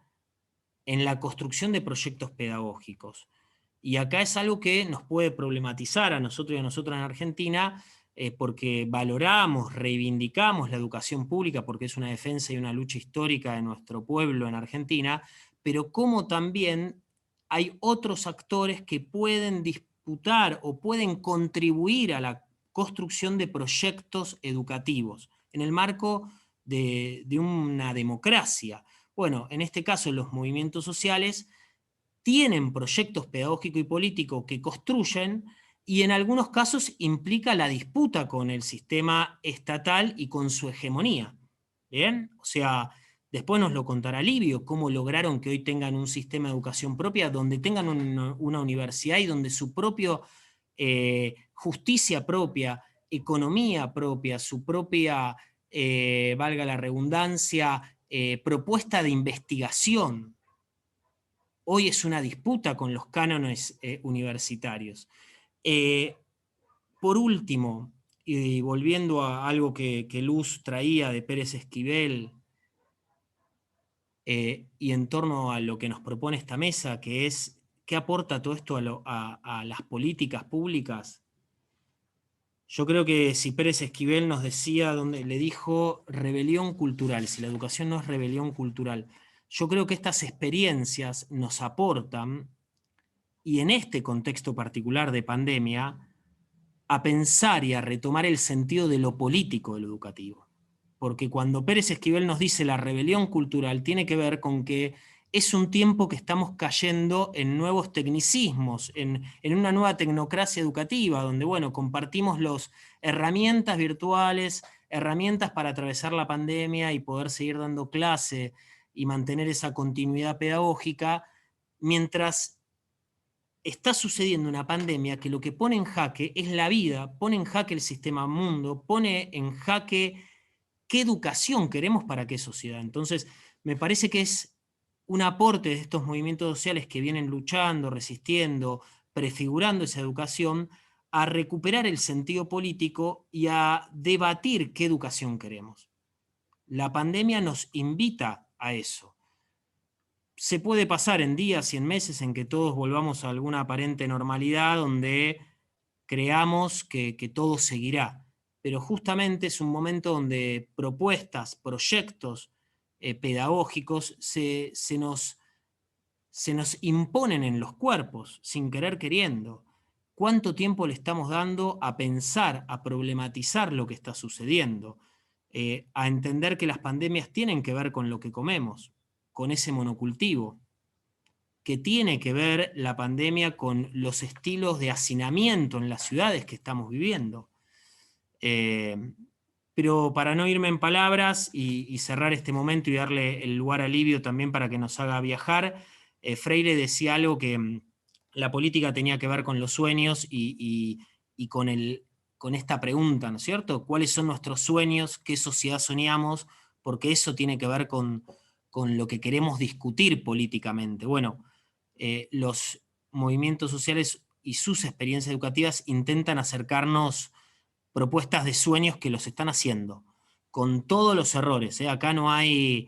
Speaker 2: en la construcción de proyectos pedagógicos. Y acá es algo que nos puede problematizar a nosotros y a nosotras en Argentina, porque valoramos, reivindicamos la educación pública, porque es una defensa y una lucha histórica de nuestro pueblo en Argentina, pero como también hay otros actores que pueden disputar o pueden contribuir a la construcción de proyectos educativos en el marco de una democracia. Bueno, en este caso los movimientos sociales tienen proyectos pedagógicos y políticos que construyen, y en algunos casos implica la disputa con el sistema estatal y con su hegemonía. ¿Bien? O sea, después nos lo contará Livio, cómo lograron que hoy tengan un sistema de educación propia, donde tengan una universidad y donde su propio justicia propia, economía propia, su propia, valga la redundancia, propuesta de investigación. Hoy es una disputa con los cánones universitarios. Por último, y volviendo a algo que Luz traía de Pérez Esquivel, y en torno a lo que nos propone esta mesa, que es ¿qué aporta todo esto a las políticas públicas? Yo creo que si Pérez Esquivel nos decía, donde le dijo rebelión cultural, si la educación no es rebelión cultural, yo creo que estas experiencias nos aportan, y en este contexto particular de pandemia, a pensar y a retomar el sentido de lo político de lo educativo. Porque cuando Pérez Esquivel nos dice la rebelión cultural, tiene que ver con que es un tiempo que estamos cayendo en nuevos tecnicismos, en una nueva tecnocracia educativa, donde, bueno, compartimos las herramientas virtuales, herramientas para atravesar la pandemia y poder seguir dando clase y mantener esa continuidad pedagógica, mientras está sucediendo una pandemia que lo que pone en jaque es la vida, pone en jaque el sistema mundo, pone en jaque qué educación queremos para qué sociedad. Entonces, me parece que es un aporte de estos movimientos sociales que vienen luchando, resistiendo, prefigurando esa educación, a recuperar el sentido político y a debatir qué educación queremos. La pandemia nos invita a eso. Se puede pasar en días y en meses en que todos volvamos a alguna aparente normalidad donde creamos que todo seguirá. Pero justamente es un momento donde propuestas, proyectos pedagógicos se nos imponen en los cuerpos, sin querer queriendo. ¿Cuánto tiempo le estamos dando a pensar, a problematizar lo que está sucediendo? A entender que las pandemias tienen que ver con lo que comemos, con ese monocultivo, que tiene que ver la pandemia con los estilos de hacinamiento en las ciudades que estamos viviendo. Pero para no irme en palabras y cerrar este momento y darle el lugar a Livio también para que nos haga viajar, Freire decía algo que la política tenía que ver con los sueños y con esta pregunta, ¿no es cierto? ¿Cuáles son nuestros sueños? ¿Qué sociedad soñamos? Porque eso tiene que ver con lo que queremos discutir políticamente. Bueno, los movimientos sociales y sus experiencias educativas intentan acercarnos propuestas de sueños que los están haciendo, con todos los errores. Acá no hay,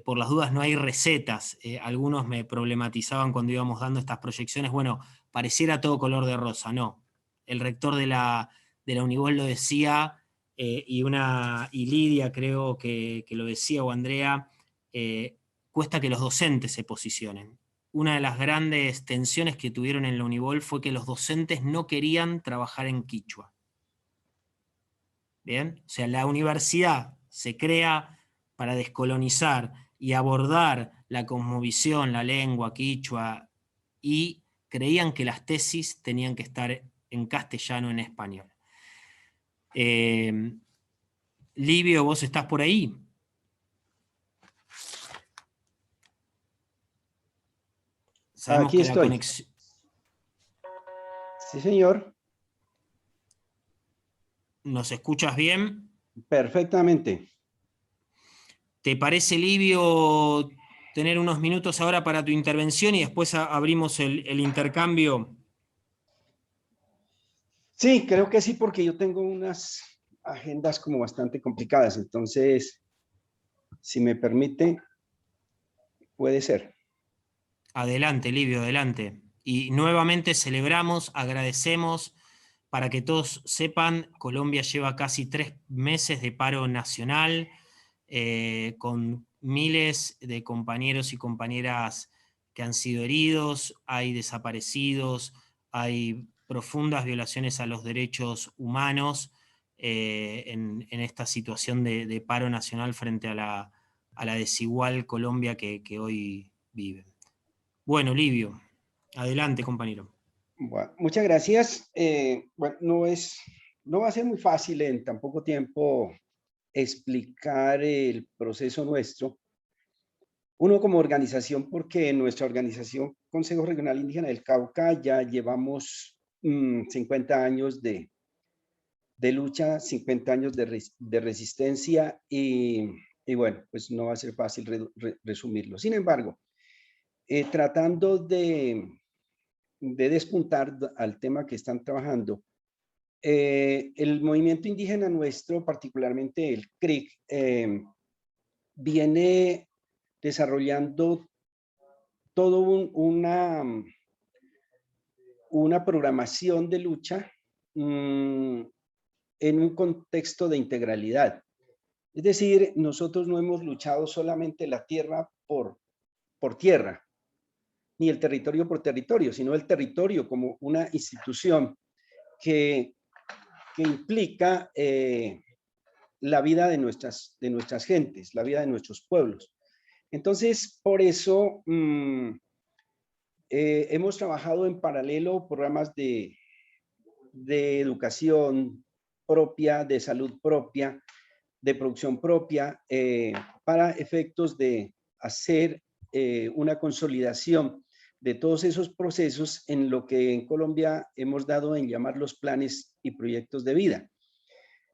Speaker 2: por las dudas, no hay recetas. Algunos me problematizaban cuando íbamos dando estas proyecciones, bueno, pareciera todo color de rosa. No, el rector de la Univol lo decía, y Lidia creo que lo decía, o Andrea, cuesta que los docentes se posicionen. Una de las grandes tensiones que tuvieron en la Univol fue que los docentes no querían trabajar en quichua. ¿Bien? O sea, la universidad se crea para descolonizar y abordar la cosmovisión, la lengua, quichua, y creían que las tesis tenían que estar en castellano, en español. Livio, ¿vos estás por ahí?
Speaker 18: Sabemos aquí que estoy. Sí, señor.
Speaker 2: ¿Nos escuchas bien?
Speaker 18: Perfectamente.
Speaker 2: ¿Te parece, Livio, tener unos minutos ahora para tu intervención y después abrimos el intercambio?
Speaker 18: Sí, creo que sí, porque yo tengo unas agendas como bastante complicadas, entonces, si me permite, puede ser.
Speaker 2: Adelante, Livio, adelante. Y nuevamente celebramos, agradecemos. Para que todos sepan, Colombia lleva casi 3 meses de paro nacional, con miles de compañeros y compañeras que han sido heridos, hay desaparecidos, hay profundas violaciones a los derechos humanos en esta situación de paro nacional frente a la desigual Colombia que hoy vive. Bueno, Livio, adelante, compañero.
Speaker 18: Bueno, muchas gracias. Bueno, no va a ser muy fácil en tan poco tiempo explicar el proceso nuestro. Uno como organización, porque en nuestra organización Consejo Regional Indígena del Cauca ya llevamos 50 años de lucha, 50 años de resistencia y bueno, pues no va a ser fácil resumirlo. Sin embargo, tratando de despuntar al tema que están trabajando, el movimiento indígena nuestro, particularmente el CRIC, viene desarrollando todo una programación de lucha en un contexto de integralidad. Es decir, nosotros no hemos luchado solamente la tierra por tierra, ni el territorio por territorio, sino el territorio como una institución que implica la vida de nuestras gentes, la vida de nuestros pueblos. Entonces, por eso hemos trabajado en paralelo programas de educación propia, de salud propia, de producción propia, para efectos de hacer una consolidación de todos esos procesos en lo que en Colombia hemos dado en llamar los planes y proyectos de vida.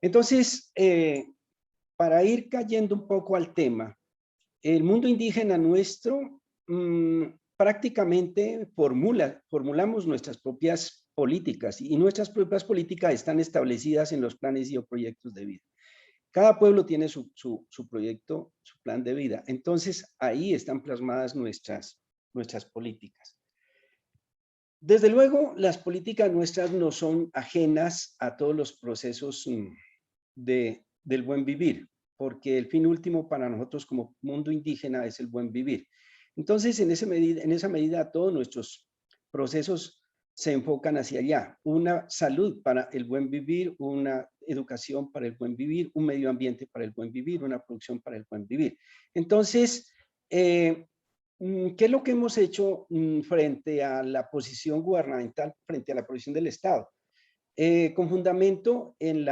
Speaker 18: Entonces, para ir cayendo un poco al tema, el mundo indígena nuestro prácticamente formulamos nuestras propias políticas y nuestras propias políticas están establecidas en los planes y proyectos de vida. Cada pueblo tiene su proyecto, su plan de vida. Entonces, ahí están plasmadas nuestras políticas. Desde luego, las políticas nuestras no son ajenas a todos los procesos del buen vivir, porque el fin último para nosotros como mundo indígena es el buen vivir. Entonces, en esa medida, todos nuestros procesos se enfocan hacia allá. Una salud para el buen vivir, una educación para el buen vivir, un medio ambiente para el buen vivir, una producción para el buen vivir. Entonces, ¿qué es lo que hemos hecho frente a la posición gubernamental, frente a la posición del Estado? Con fundamento en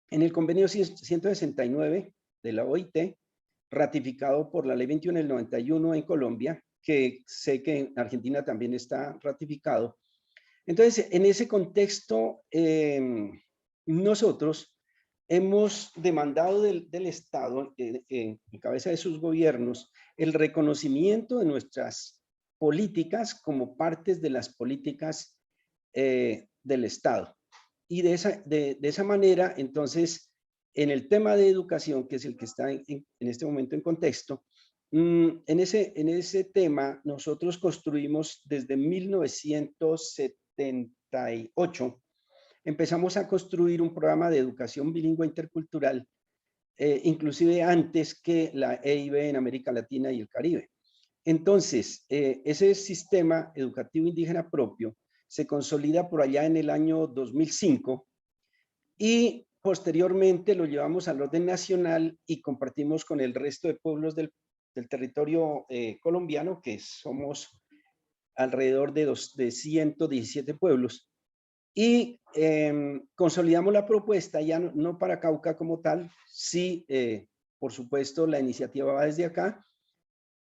Speaker 18: el convenio 169 de la OIT, ratificado por la ley 21 del 91 en Colombia, que sé que en Argentina también está ratificado. Entonces, en ese contexto, nosotros hemos demandado del Estado, en cabeza de sus gobiernos, el reconocimiento de nuestras políticas como partes de las políticas del Estado. Y de esa manera, entonces, en el tema de educación, que es el que está en este momento en contexto, en ese tema nosotros construimos desde 1978, empezamos a construir un programa de educación bilingüe intercultural, inclusive antes que la EIB en América Latina y el Caribe. Entonces, ese sistema educativo indígena propio se consolida por allá en el año 2005 y posteriormente lo llevamos al orden nacional y compartimos con el resto de pueblos del territorio colombiano, que somos alrededor de 117 pueblos, y consolidamos la propuesta ya no para Cauca como tal, sí, por supuesto la iniciativa va desde acá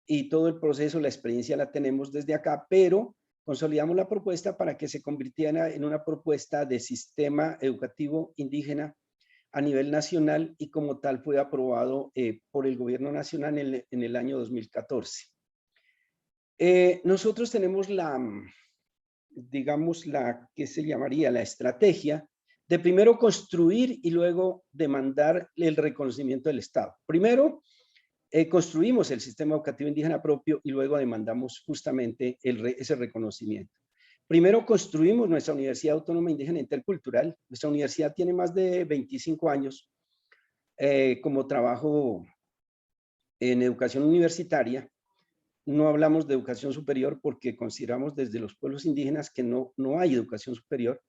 Speaker 18: y todo el proceso, la experiencia la tenemos desde acá, pero consolidamos la propuesta para que se convirtiera en una propuesta de sistema educativo indígena a nivel nacional y como tal fue aprobado por el gobierno nacional en el año 2014. Nosotros tenemos digamos, que se llamaría la estrategia de primero construir y luego demandar el reconocimiento del Estado. Primero, construimos el sistema educativo indígena propio y luego demandamos justamente ese reconocimiento. Primero construimos nuestra Universidad Autónoma Indígena Intercultural. Nuestra universidad tiene más de 25 años como trabajo en educación universitaria. No hablamos de educación superior porque consideramos desde los pueblos indígenas que no hay educación superior.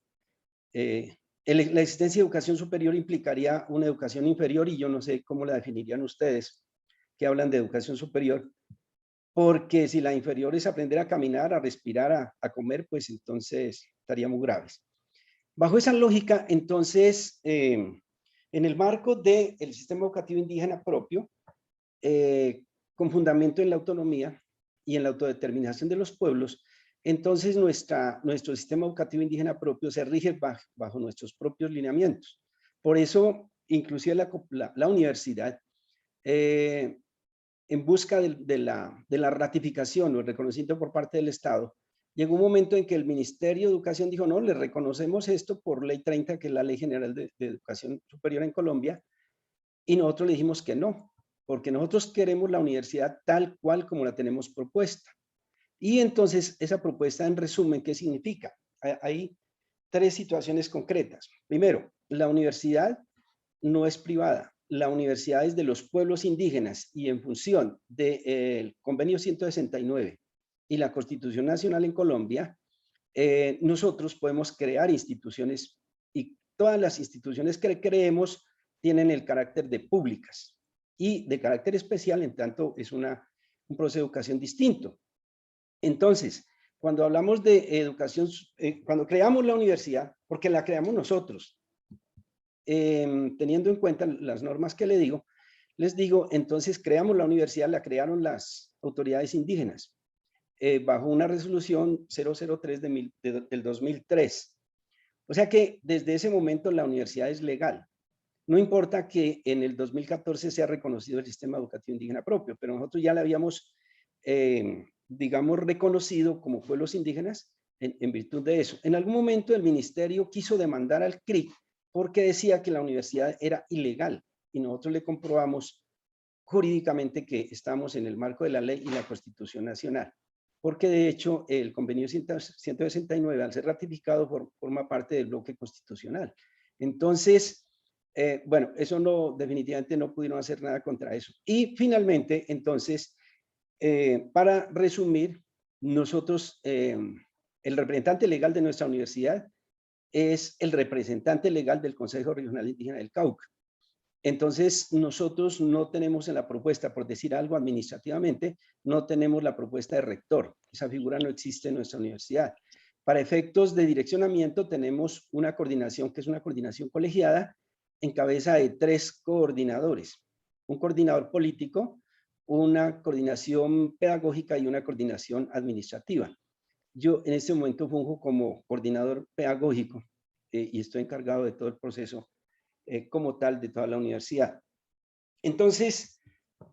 Speaker 18: La existencia de educación superior implicaría una educación inferior y yo no sé cómo la definirían ustedes que hablan de educación superior. Porque si la inferior es aprender a caminar, a respirar, a comer, pues entonces estaríamos graves. Bajo esa lógica, entonces, en el marco del sistema educativo indígena propio, con fundamento en la autonomía y en la autodeterminación de los pueblos, entonces nuestro sistema educativo indígena propio se rige bajo nuestros propios lineamientos. Por eso, inclusive la universidad, en busca de la ratificación o el reconocimiento por parte del Estado, llegó un momento en que el Ministerio de Educación dijo, no, le reconocemos esto por Ley 30, que es la Ley General de Educación Superior en Colombia, y nosotros le dijimos que no, porque nosotros queremos la universidad tal cual como la tenemos propuesta. Y entonces, esa propuesta, en resumen, ¿qué significa? Hay tres situaciones concretas. Primero, la universidad no es privada. La universidad es de los pueblos indígenas y en función del Convenio 169 y la Constitución Nacional en Colombia, nosotros podemos crear instituciones y todas las instituciones que creemos tienen el carácter de públicas y de carácter especial, en tanto es un proceso de educación distinto. Entonces, cuando hablamos de educación, cuando creamos la universidad, porque la creamos nosotros, teniendo en cuenta las normas que les digo, entonces creamos la universidad, la crearon las autoridades indígenas, bajo una resolución 003 del 2003. O sea que desde ese momento la universidad es legal. No importa que en el 2014 sea reconocido el sistema educativo indígena propio, pero nosotros ya la habíamos, digamos, reconocido como pueblos indígenas en virtud de eso. En algún momento el ministerio quiso demandar al CRIC porque decía que la universidad era ilegal y nosotros le comprobamos jurídicamente que estamos en el marco de la ley y la Constitución Nacional, porque de hecho el convenio 169 al ser ratificado forma parte del bloque constitucional. Entonces, bueno, eso no, definitivamente no pudieron hacer nada contra eso. Y finalmente, entonces, para resumir, nosotros, el representante legal de nuestra universidad es el representante legal del Consejo Regional Indígena del Cauca. Entonces, nosotros no tenemos en la propuesta, por decir algo administrativamente, no tenemos la propuesta de rector. Esa figura no existe en nuestra universidad. Para efectos de direccionamiento tenemos una coordinación que es una coordinación colegiada en cabeza de 3 coordinadores. Un coordinador político, una coordinación pedagógica y una coordinación administrativa. Yo en este momento funjo como coordinador pedagógico y estoy encargado de todo el proceso como tal de toda la universidad. Entonces,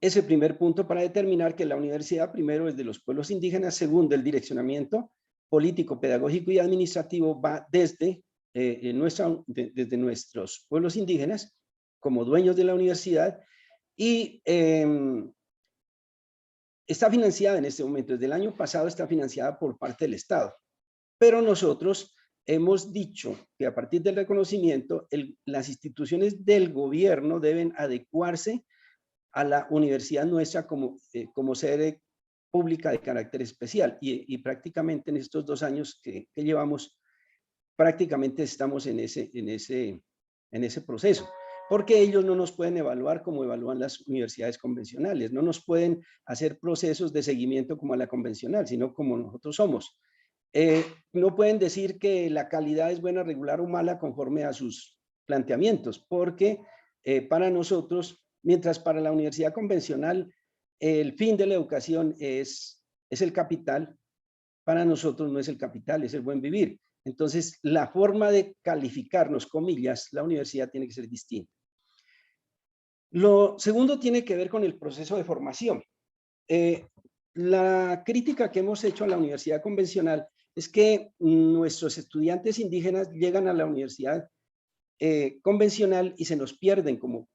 Speaker 18: ese primer punto para determinar que la universidad primero es de los pueblos indígenas, segundo, el direccionamiento político, pedagógico y administrativo va desde, desde nuestros pueblos indígenas como dueños de la universidad y está financiada en este momento, desde el año pasado está financiada por parte del Estado, pero nosotros hemos dicho que a partir del reconocimiento, las instituciones del gobierno deben adecuarse a la universidad nuestra como sede pública de carácter especial y prácticamente en estos 2 años que llevamos, prácticamente estamos en ese proceso. Porque ellos no nos pueden evaluar como evalúan las universidades convencionales, no nos pueden hacer procesos de seguimiento como a la convencional, sino como nosotros somos. No pueden decir que la calidad es buena, regular o mala conforme a sus planteamientos, porque para nosotros, mientras para la universidad convencional el fin de la educación es el capital, para nosotros no es el capital, es el buen vivir. Entonces, la forma de calificarnos, comillas, la universidad tiene que ser distinta. Lo segundo tiene que ver con el proceso de formación. La crítica que hemos hecho a la universidad convencional es que nuestros estudiantes indígenas llegan a la universidad convencional y se nos pierden como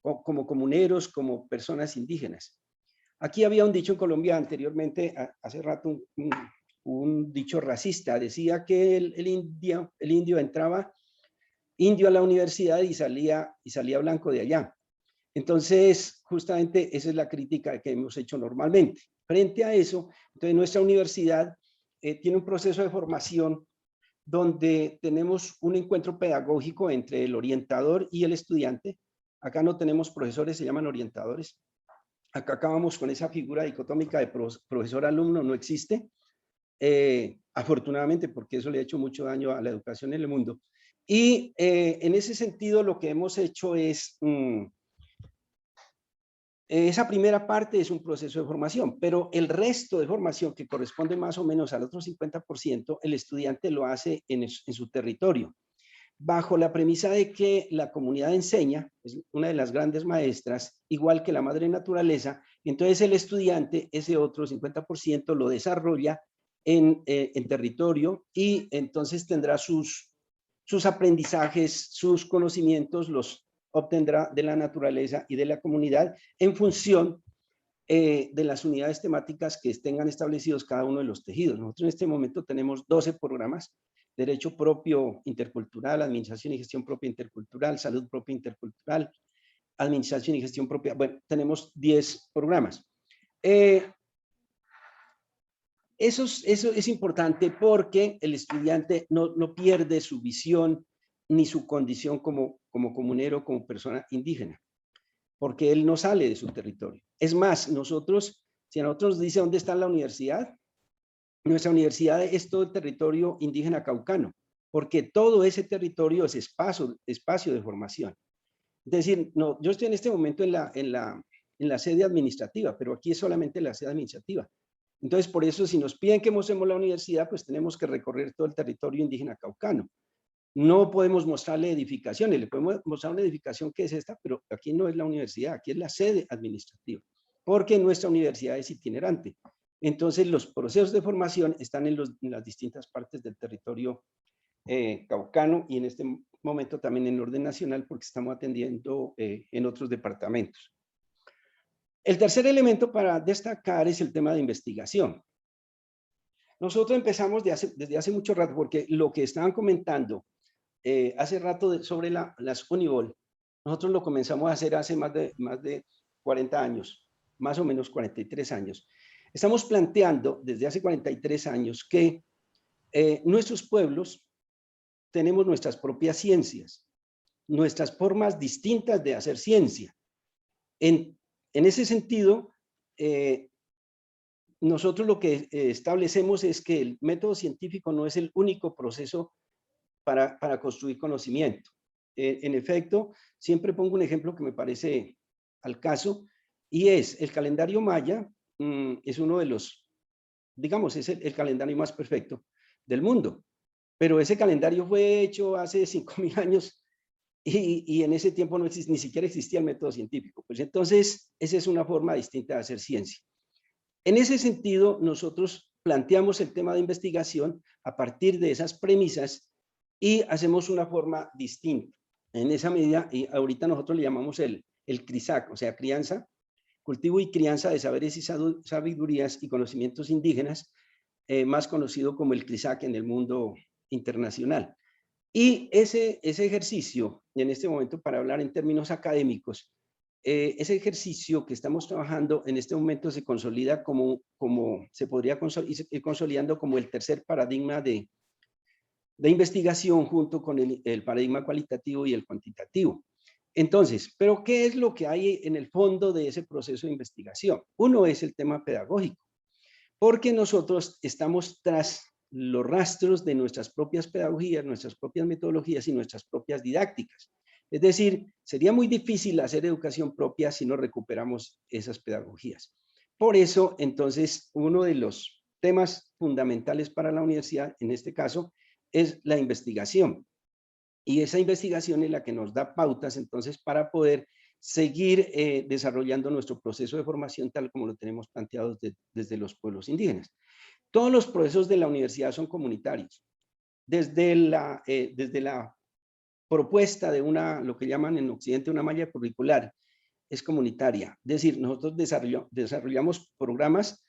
Speaker 18: comuneros, como personas indígenas. Aquí había un dicho en Colombia anteriormente, hace rato, un dicho racista, decía que el indio entraba indio a la universidad y salía blanco de allá. Entonces, justamente esa es la crítica que hemos hecho normalmente. Frente a eso, entonces nuestra universidad tiene un proceso de formación donde tenemos un encuentro pedagógico entre el orientador y el estudiante. Acá no tenemos profesores, se llaman orientadores. Acá acabamos con esa figura dicotómica de profesor-alumno, no existe. Afortunadamente, porque eso le ha hecho mucho daño a la educación en el mundo. Y en ese sentido, lo que hemos hecho es Esa primera parte es un proceso de formación, pero el resto de formación, que corresponde más o menos al otro 50%, el estudiante lo hace en su territorio, bajo la premisa de que la comunidad enseña, es una de las grandes maestras, igual que la madre naturaleza. Entonces el estudiante, ese otro 50%, lo desarrolla en territorio, y entonces tendrá sus aprendizajes, sus conocimientos, los obtendrá de la naturaleza y de la comunidad en función de las unidades temáticas que tengan establecidos cada uno de los tejidos. Nosotros en este momento tenemos 12 programas: derecho propio intercultural, administración y gestión propia intercultural, salud propia intercultural, administración y gestión propia. Bueno, tenemos 10 programas. Eso es importante porque el estudiante no pierde su visión ni su condición como comunero, como persona indígena, porque él no sale de su territorio. Es más, si a nosotros nos dice dónde está la universidad, nuestra universidad es todo el territorio indígena caucano, porque todo ese territorio es espacio de formación. Es decir, no, yo estoy en este momento en la sede administrativa, pero aquí es solamente la sede administrativa. Entonces, por eso, si nos piden que mostremos la universidad, pues tenemos que recorrer todo el territorio indígena caucano. No podemos mostrarle edificaciones, le podemos mostrar una edificación que es esta, pero aquí no es la universidad, aquí es la sede administrativa, porque nuestra universidad es itinerante. Entonces, los procesos de formación están en las distintas partes del territorio caucano, y en este momento también en orden nacional, porque estamos atendiendo en otros departamentos. El tercer elemento para destacar es el tema de investigación. Nosotros empezamos desde hace mucho rato, porque lo que estaban comentando hace rato sobre las Unibol, nosotros lo comenzamos a hacer hace más de 40 años, más o menos 43 años. Estamos planteando desde hace 43 años que nuestros pueblos tenemos nuestras propias ciencias, nuestras formas distintas de hacer ciencia. En ese sentido, nosotros lo que establecemos es que el método científico no es el único proceso para construir conocimiento. En efecto, siempre pongo un ejemplo que me parece al caso, y es el calendario maya. Es uno de los, digamos, es el calendario más perfecto del mundo, pero ese calendario fue hecho hace 5.000 años y en ese tiempo ni siquiera existía el método científico. Pues entonces, esa es una forma distinta de hacer ciencia. En ese sentido, nosotros planteamos el tema de investigación a partir de esas premisas y hacemos una forma distinta. En esa medida, y ahorita nosotros le llamamos el CRISAC, o sea, crianza, cultivo y crianza de saberes y sabidurías y conocimientos indígenas, más conocido como el CRISAC en el mundo internacional. Y ese ejercicio, en este momento, para hablar en términos académicos, ese ejercicio que estamos trabajando en este momento se consolida como se podría ir consolidando como el tercer paradigma de investigación, junto con el paradigma cualitativo y el cuantitativo. Entonces, ¿pero qué es lo que hay en el fondo de ese proceso de investigación? Uno es el tema pedagógico, porque nosotros estamos tras los rastros de nuestras propias pedagogías, nuestras propias metodologías y nuestras propias didácticas. Es decir, sería muy difícil hacer educación propia si no recuperamos esas pedagogías. Por eso, entonces, uno de los temas fundamentales para la universidad, en este caso, es la investigación. Y esa investigación es la que nos da pautas, entonces, para poder seguir desarrollando nuestro proceso de formación tal como lo tenemos planteado desde los pueblos indígenas. Todos los procesos de la universidad son comunitarios. Desde la propuesta de lo que llaman en Occidente una malla curricular, es comunitaria. Es decir, nosotros desarrollamos programas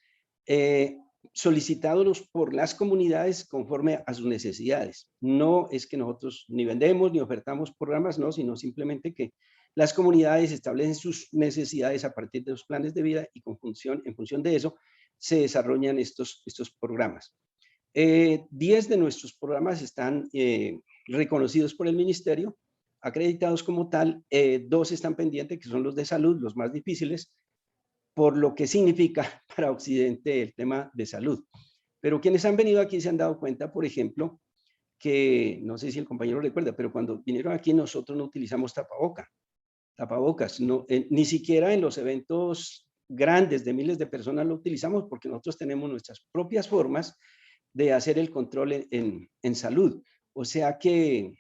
Speaker 18: solicitados por las comunidades conforme a sus necesidades. No es que nosotros ni vendemos ni ofertamos programas, no, sino simplemente que las comunidades establecen sus necesidades a partir de los planes de vida y en función de eso se desarrollan estos programas. 10 de nuestros programas están reconocidos por el ministerio, acreditados como tal. 2 están pendientes, que son los de salud, los más difíciles, por lo que significa para Occidente el tema de salud. Pero quienes han venido aquí se han dado cuenta, por ejemplo, que, no sé si el compañero recuerda, pero cuando vinieron aquí nosotros no utilizamos tapaboca. tapabocas. No, ni siquiera en los eventos grandes de miles de personas lo utilizamos porque nosotros tenemos nuestras propias formas de hacer el control en salud. O sea que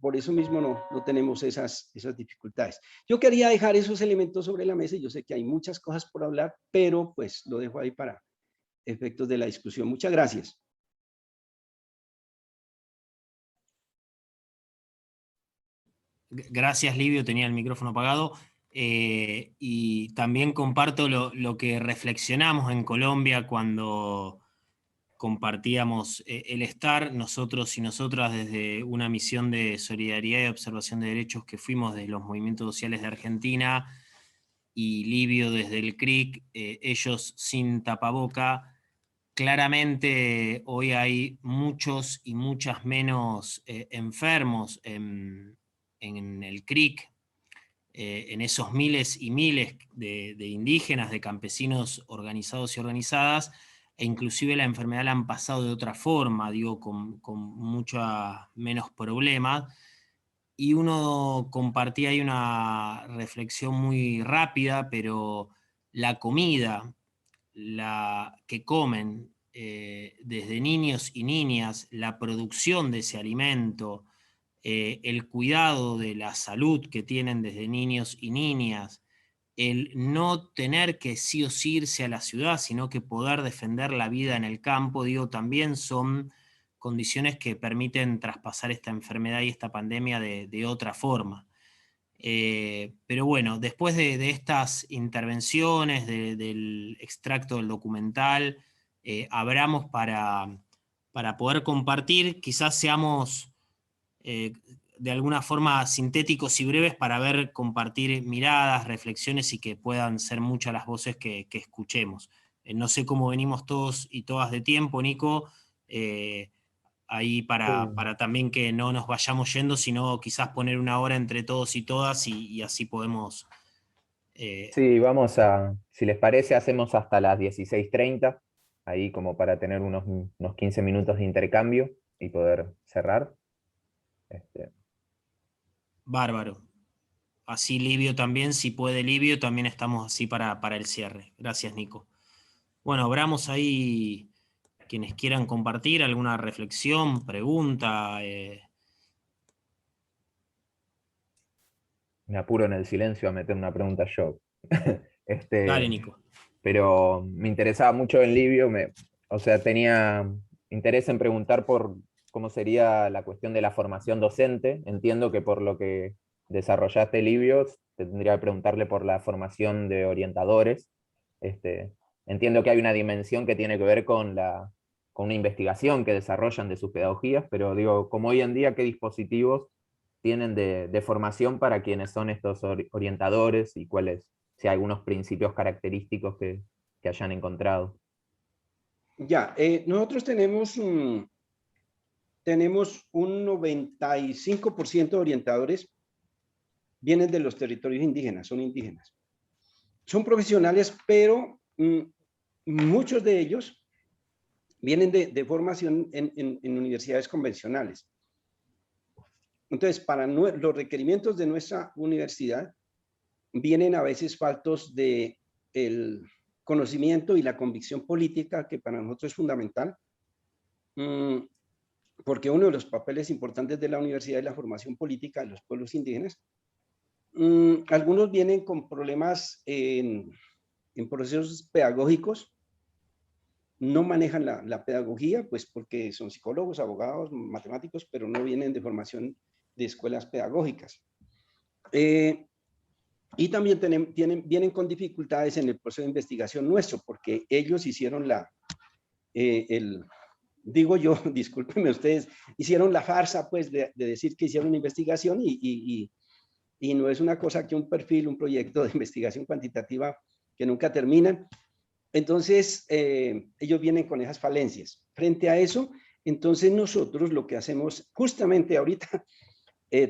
Speaker 18: por eso mismo no tenemos esas dificultades. Yo quería dejar esos elementos sobre la mesa y yo sé que hay muchas cosas por hablar, pero pues lo dejo ahí para efectos de la discusión. Muchas gracias.
Speaker 2: Gracias, Livio, tenía el micrófono apagado. Y también comparto lo que reflexionamos en Colombia cuando compartíamos el estar, nosotros y nosotras desde una misión de solidaridad y observación de derechos que fuimos de los movimientos sociales de Argentina, y Livio desde el CRIC, ellos sin tapaboca. Claramente hoy hay muchos y muchas menos enfermos en el CRIC, en esos miles y miles de indígenas, de campesinos organizados y organizadas, e inclusive la enfermedad la han pasado de otra forma, digo, con mucho menos problemas. Y uno compartía ahí una reflexión muy rápida, pero la comida que comen desde niños y niñas, la producción de ese alimento, el cuidado de la salud que tienen desde niños y niñas, el no tener que sí o sí irse a la ciudad, sino que poder defender la vida en el campo, digo, también son condiciones que permiten traspasar esta enfermedad y esta pandemia de otra forma. Pero bueno, después de estas intervenciones, del extracto del documental, abramos para poder compartir, quizás seamos de alguna forma sintéticos y breves para compartir miradas, reflexiones y que puedan ser muchas las voces que escuchemos. No sé cómo venimos todos y todas de tiempo, Nico, ahí para también que no nos vayamos yendo, sino quizás poner una hora entre todos y todas y así podemos...
Speaker 1: Sí, si les parece, hacemos hasta las 16:30, ahí como para tener unos 15 minutos de intercambio y poder cerrar.
Speaker 2: Bárbaro. Así Livio también, si puede Livio, también estamos así para el cierre. Gracias, Nico. Bueno, abramos ahí quienes quieran compartir alguna reflexión, pregunta.
Speaker 1: Me apuro en el silencio a meter una pregunta yo.
Speaker 2: Dale, Nico.
Speaker 1: Pero me interesaba mucho en Livio, o sea, tenía interés en preguntar por cómo sería la cuestión de la formación docente. Entiendo que por lo que desarrollaste, Livio, tendría que preguntarle por la formación de orientadores. Entiendo que hay una dimensión que tiene que ver con una investigación que desarrollan de sus pedagogías, pero digo, como hoy en día, ¿qué dispositivos tienen de formación para quienes son estos orientadores y cuáles, si hay algunos principios característicos que hayan encontrado?
Speaker 18: Ya, nosotros tenemos un 95% de orientadores vienen de los territorios indígenas, son indígenas. Son profesionales, pero muchos de ellos vienen de formación en universidades convencionales. Entonces, para los requerimientos de nuestra universidad, vienen a veces faltos de el conocimiento y la convicción política, que para nosotros es fundamental, porque uno de los papeles importantes de la universidad es la formación política de los pueblos indígenas. Algunos vienen con problemas en procesos pedagógicos, no manejan la pedagogía, pues porque son psicólogos, abogados, matemáticos, pero no vienen de formación de escuelas pedagógicas. Y también vienen con dificultades en el proceso de investigación nuestro, porque ellos hicieron digo yo, discúlpenme ustedes, hicieron la farsa pues de decir que hicieron una investigación y no es una cosa que un perfil, un proyecto de investigación cuantitativa que nunca terminan. Entonces, ellos vienen con esas falencias. Frente a eso, entonces nosotros lo que hacemos, justamente ahorita,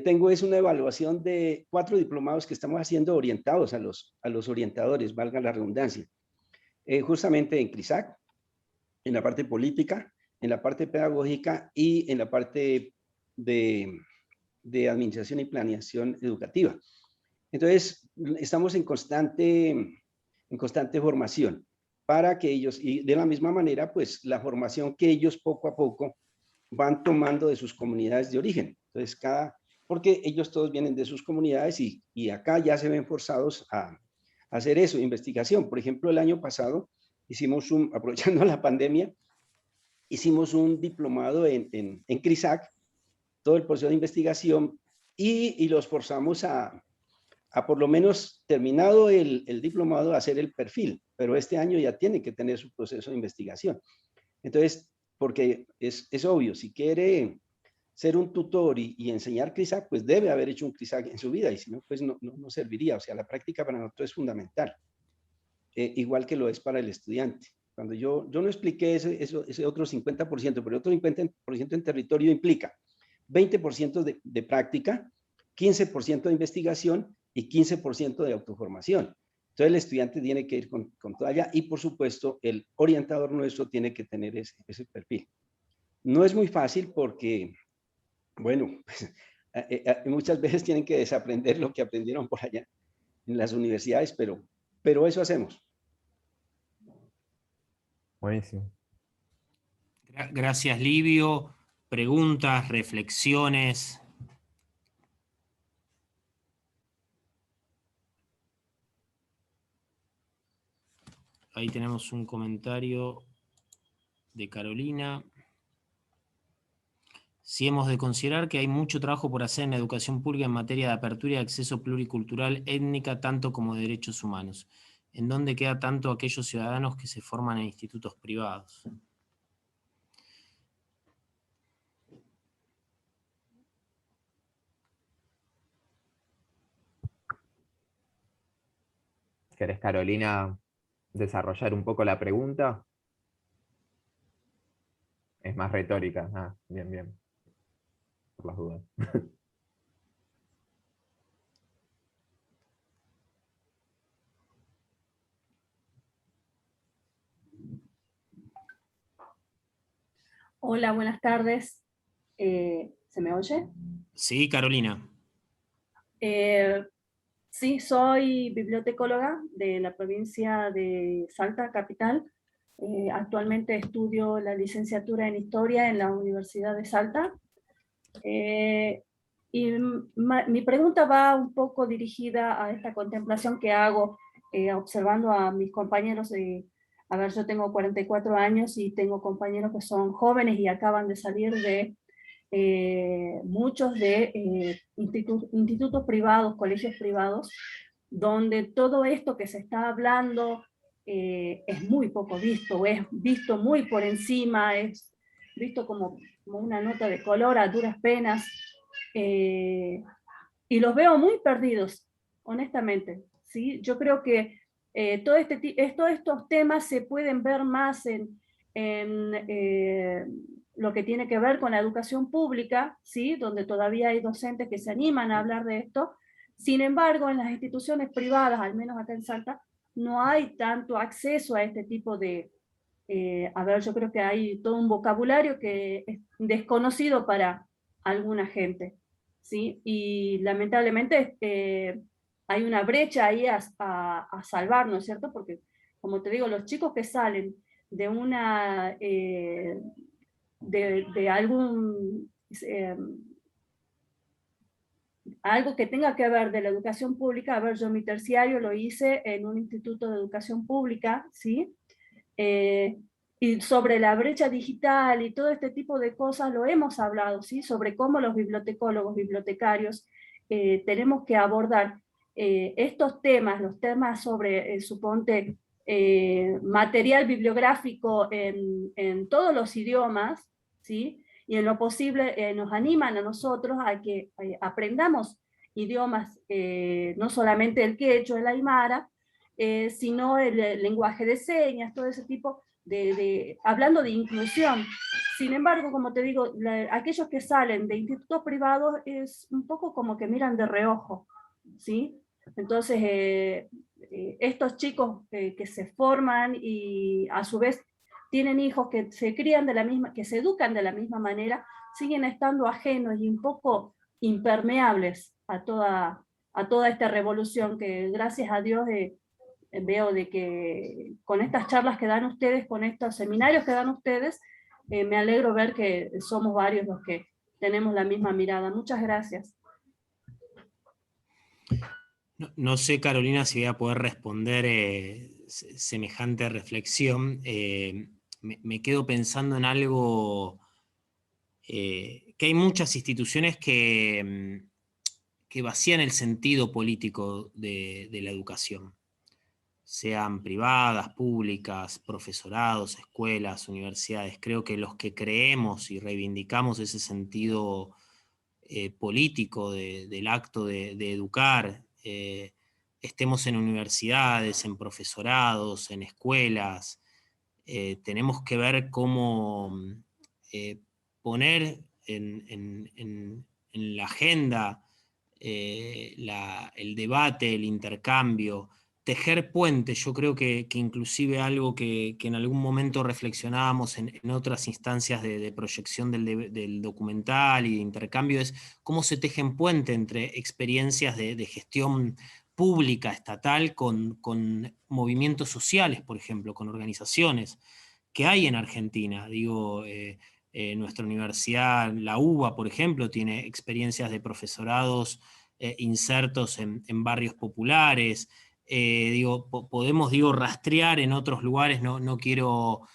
Speaker 18: tengo una evaluación de 4 diplomados que estamos haciendo orientados a los orientadores, valga la redundancia. Justamente en CRISAC, en la parte política, en la parte pedagógica y en la parte de administración y planeación educativa. Entonces, estamos en constante formación para que ellos, y de la misma manera, pues la formación que ellos poco a poco van tomando de sus comunidades de origen. Entonces, porque ellos todos vienen de sus comunidades y acá ya se ven forzados a hacer eso, investigación. Por ejemplo, el año pasado hicimos aprovechando la pandemia, hicimos un diplomado en CRISAC, todo el proceso de investigación, y los forzamos a por lo menos terminado el diplomado a hacer el perfil, pero este año ya tiene que tener su proceso de investigación. Entonces, porque es obvio, si quiere ser un tutor y enseñar CRISAC, pues debe haber hecho un CRISAC en su vida, y si no, pues no serviría. O sea, la práctica para nosotros es fundamental, igual que lo es para el estudiante. Cuando yo no expliqué ese otro 50%, pero el otro 50% en territorio implica 20% de práctica, 15% de investigación y 15% de autoformación. Entonces el estudiante tiene que ir con toda allá, y por supuesto el orientador nuestro tiene que tener ese perfil. No es muy fácil porque, bueno, pues, muchas veces tienen que desaprender lo que aprendieron por allá en las universidades, pero eso hacemos.
Speaker 1: Buenísimo.
Speaker 2: Gracias, Livio. Preguntas, reflexiones. Ahí tenemos un comentario de Carolina. Si hemos de considerar que hay mucho trabajo por hacer en la educación pública en materia de apertura y acceso pluricultural étnica, tanto como de derechos humanos, ¿en dónde queda tanto aquellos ciudadanos que se forman en institutos privados?
Speaker 1: ¿Querés, Carolina, desarrollar un poco la pregunta? Es más retórica. Ah, bien, bien. Por las dudas.
Speaker 19: Hola, buenas tardes. ¿Se me oye?
Speaker 2: Sí, Carolina.
Speaker 19: Sí, soy bibliotecóloga de la provincia de Salta, capital. Actualmente estudio la licenciatura en Historia en la Universidad de Salta. Y mi pregunta va un poco dirigida a esta contemplación que hago observando a mis compañeros. A ver, yo tengo 44 años y tengo compañeros que son jóvenes y acaban de salir de muchos de institutos privados, colegios privados, donde todo esto que se está hablando es muy poco visto, o es visto muy por encima, es visto como una nota de color a duras penas, y los veo muy perdidos, honestamente, ¿sí? Yo creo que todos estos temas se pueden ver más en lo que tiene que ver con la educación pública, ¿sí? Donde todavía hay docentes que se animan a hablar de esto. Sin embargo, en las instituciones privadas, al menos acá en Salta, no hay tanto acceso a este tipo de... a ver, yo creo que hay todo un vocabulario que es desconocido para alguna gente, ¿sí? Y lamentablemente hay una brecha ahí a salvar, ¿no es cierto? Porque, como te digo, los chicos que salen de una... de algún... algo que tenga que ver de la educación pública. A ver, yo mi terciario lo hice en un instituto de educación pública, ¿sí? Y sobre la brecha digital y todo este tipo de cosas lo hemos hablado, ¿sí? Sobre cómo los bibliotecólogos, bibliotecarios, tenemos que abordar estos temas, los temas sobre, suponte, material bibliográfico en todos los idiomas, ¿sí? Y en lo posible nos animan a nosotros a que aprendamos idiomas, no solamente el quechua, el aymara, sino el lenguaje de señas, todo ese tipo hablando de inclusión. Sin embargo, como te digo, aquellos que salen de institutos privados es un poco como que miran de reojo, ¿sí? Entonces, estos chicos que se forman y a su vez tienen hijos que se crían de la misma, que se educan de la misma manera, siguen estando ajenos y un poco impermeables a a toda esta revolución que gracias a Dios veo de que con estas charlas que dan ustedes, con estos seminarios que dan ustedes, me alegro ver que somos varios los que tenemos la misma mirada. Muchas gracias.
Speaker 2: No sé, Carolina, si voy a poder responder semejante reflexión. Me quedo pensando en algo, que hay muchas instituciones que vacían el sentido político de la educación, sean privadas, públicas, profesorados, escuelas, universidades. Creo que los que creemos y reivindicamos ese sentido político del acto de educar, estemos en universidades, en profesorados, en escuelas, tenemos que ver cómo poner en la agenda el debate, el intercambio, tejer puentes. Yo creo que inclusive algo que en algún momento reflexionábamos en otras instancias de proyección del documental y de intercambio, es cómo se tejen puentes entre experiencias de gestión pública, estatal, con movimientos sociales, por ejemplo, con organizaciones que hay en Argentina. Digo, nuestra universidad, la UBA, por ejemplo, tiene experiencias de profesorados insertos en barrios populares. Podemos rastrear en otros lugares, no quiero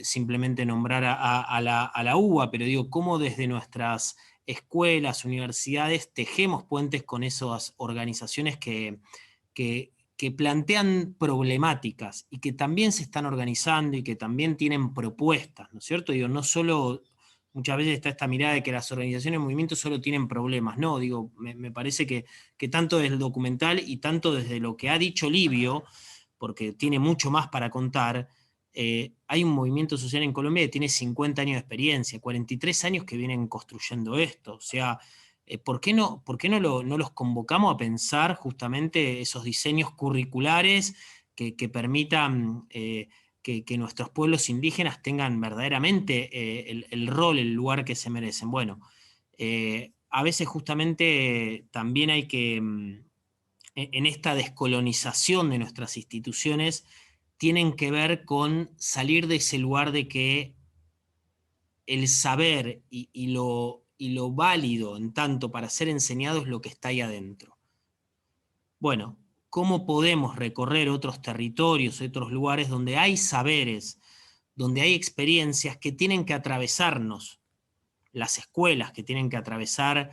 Speaker 2: simplemente nombrar a la UBA, pero cómo desde nuestras escuelas, universidades, tejemos puentes con esas organizaciones que plantean problemáticas y que también se están organizando y que también tienen propuestas, ¿no es cierto? No solo, muchas veces está esta mirada de que las organizaciones y movimientos solo tienen problemas. No, me parece que tanto desde el documental y tanto desde lo que ha dicho Livio, porque tiene mucho más para contar, hay un movimiento social en Colombia que tiene 50 años de experiencia, 43 años que vienen construyendo esto. O sea, ¿por qué no los convocamos a pensar justamente esos diseños curriculares que permitan que nuestros pueblos indígenas tengan verdaderamente el rol, el lugar que se merecen? Bueno, a veces justamente también hay que, en esta descolonización de nuestras instituciones, tienen que ver con salir de ese lugar de que el saber y lo válido en tanto para ser enseñado es lo que está ahí adentro. Bueno, ¿cómo podemos recorrer otros territorios, otros lugares donde hay saberes, donde hay experiencias que tienen que atravesarnos, las escuelas que tienen que atravesar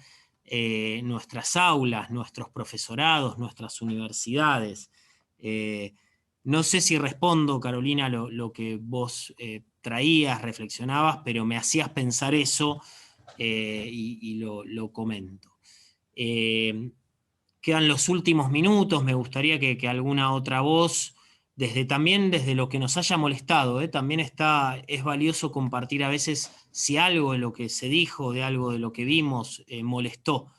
Speaker 2: nuestras aulas, nuestros profesorados, nuestras universidades? No sé si respondo, Carolina, lo que vos traías, reflexionabas, pero me hacías pensar eso y lo comento. Quedan los últimos minutos, me gustaría que alguna otra voz, también desde lo que nos haya molestado, también es valioso compartir a veces si algo de lo que se dijo, de algo de lo que vimos, molestó.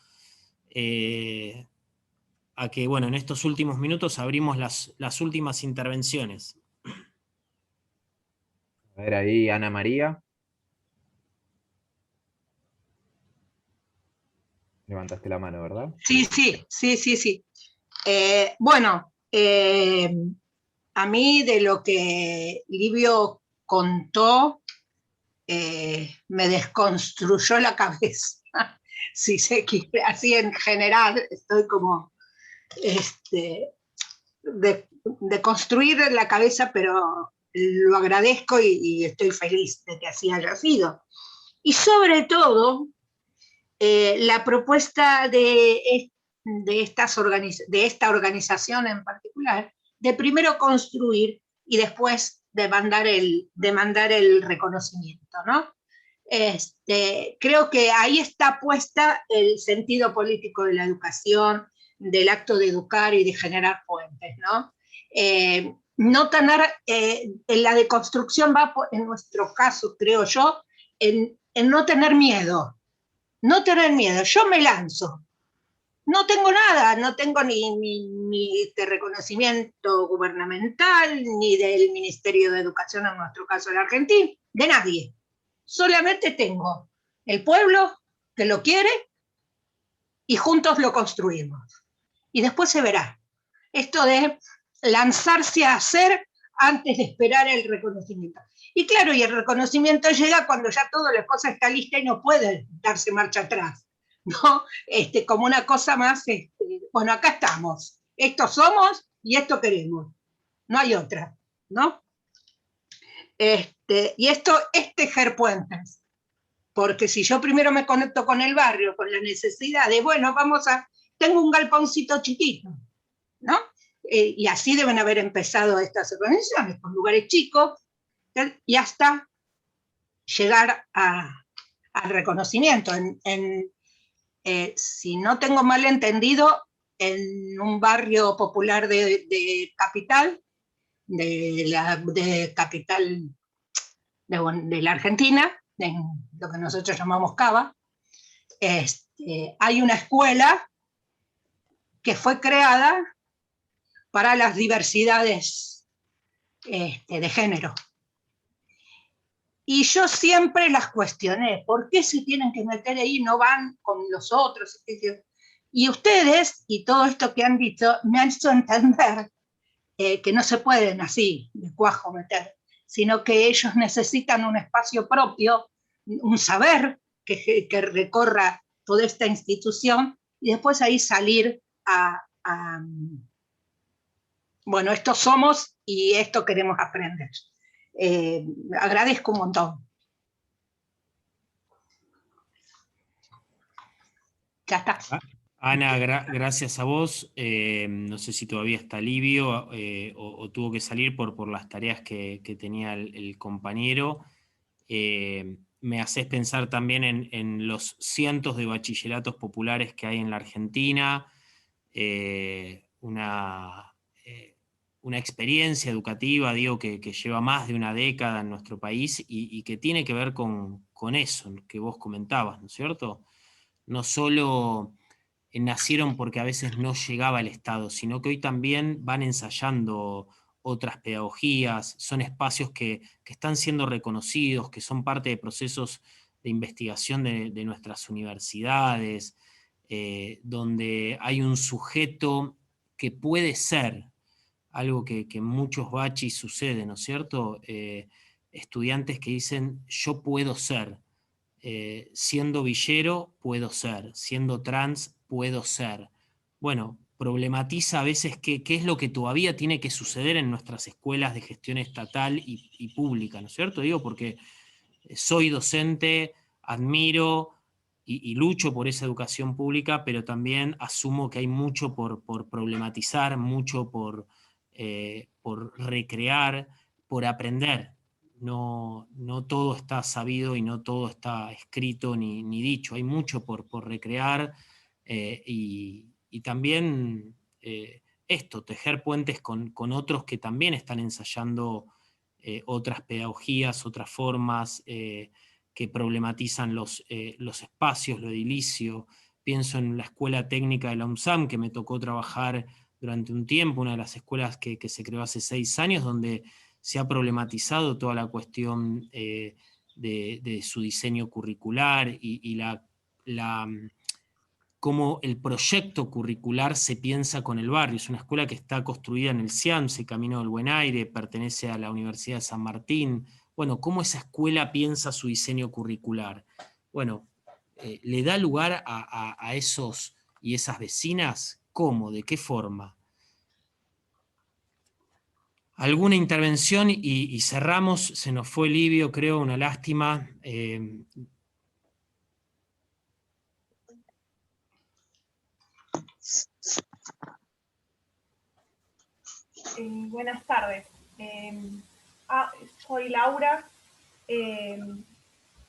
Speaker 2: A que, bueno, en estos últimos minutos abrimos las últimas intervenciones.
Speaker 1: A ver ahí, Ana María. Levantaste la mano, ¿verdad?
Speaker 15: Sí. Bueno, a mí de lo que Livio contó, me desconstruyó la cabeza. Si se quiere, así en general, estoy como de construir la cabeza, pero lo agradezco y estoy feliz de que así haya sido. Y sobre todo, la propuesta de esta organización en particular, de primero construir y después demandar el reconocimiento, ¿no? Creo que ahí está puesta el sentido político de la educación, del acto de educar y de generar puentes, ¿no? No tener, la deconstrucción va, en nuestro caso, creo yo, en no tener miedo. No tener miedo, yo me lanzo. No tengo nada, no tengo ni este reconocimiento gubernamental, ni del Ministerio de Educación, en nuestro caso en Argentina, de nadie. Solamente tengo el pueblo que lo quiere y juntos lo construimos. Y después se verá. Esto de lanzarse a hacer antes de esperar el reconocimiento. Y claro, y el reconocimiento llega cuando ya toda la cosa está lista y no puede darse marcha atrás, ¿no? Como una cosa más, bueno, acá estamos, esto somos y esto queremos, no hay otra, ¿no? Y esto es tejer puentes, porque si yo primero me conecto con el barrio, con la necesidad de, bueno, tengo un galponcito chiquito, ¿no? Y así deben haber empezado estas organizaciones, con lugares chicos, y hasta llegar al reconocimiento. Si no tengo mal entendido, en un barrio popular de Capital, de Capital de la Argentina, en lo que nosotros llamamos Cava, hay una escuela que fue creada para las diversidades de género. Y yo siempre las cuestioné, ¿por qué se tienen que meter ahí, no van con los otros? Y ustedes, y todo esto que han dicho, me han hecho entender que no se pueden así, de cuajo meter, sino que ellos necesitan un espacio propio, un saber que recorra toda esta institución, y después ahí salir bueno, esto somos y esto queremos aprender. Agradezco un montón. Ya está.
Speaker 2: Ana, gracias a vos. No sé si todavía está Livio o tuvo que salir por las tareas que tenía el compañero. Me haces pensar también en los cientos de bachilleratos populares que hay en la Argentina, una experiencia educativa, digo, que lleva más de una década en nuestro país y que tiene que ver con eso que vos comentabas, ¿no es cierto? No solo nacieron porque a veces no llegaba el Estado, sino que hoy también van ensayando otras pedagogías, son espacios que están siendo reconocidos, que son parte de procesos de investigación de nuestras universidades, donde hay un sujeto que puede ser algo que en muchos bachis sucede, ¿no es cierto? Estudiantes que dicen, yo puedo ser, siendo villero, puedo ser, siendo trans, puedo ser. Bueno, problematiza a veces qué es lo que todavía tiene que suceder en nuestras escuelas de gestión estatal y pública, ¿no es cierto? Digo, porque soy docente, admiro y lucho por esa educación pública, pero también asumo que hay mucho por problematizar, mucho por recrear, por aprender. No todo está sabido y no todo está escrito ni dicho. Hay mucho por recrear y también tejer puentes con otros que también están ensayando otras pedagogías, otras formas que problematizan los espacios, lo edilicio. Pienso en la escuela técnica de la UNSAM, que me tocó trabajar durante un tiempo, una de las escuelas que se creó hace 6 años, donde se ha problematizado toda la cuestión de su diseño curricular y cómo el proyecto curricular se piensa con el barrio. Es una escuela que está construida en el CIAMSE, Camino del Buen Aire, pertenece a la Universidad de San Martín. Bueno, ¿cómo esa escuela piensa su diseño curricular? Bueno, ¿le da lugar a esos y esas vecinas? ¿Cómo? ¿De qué forma? ¿Alguna intervención? Y cerramos, se nos fue Livio, creo, una lástima.
Speaker 20: Buenas tardes. Soy Laura.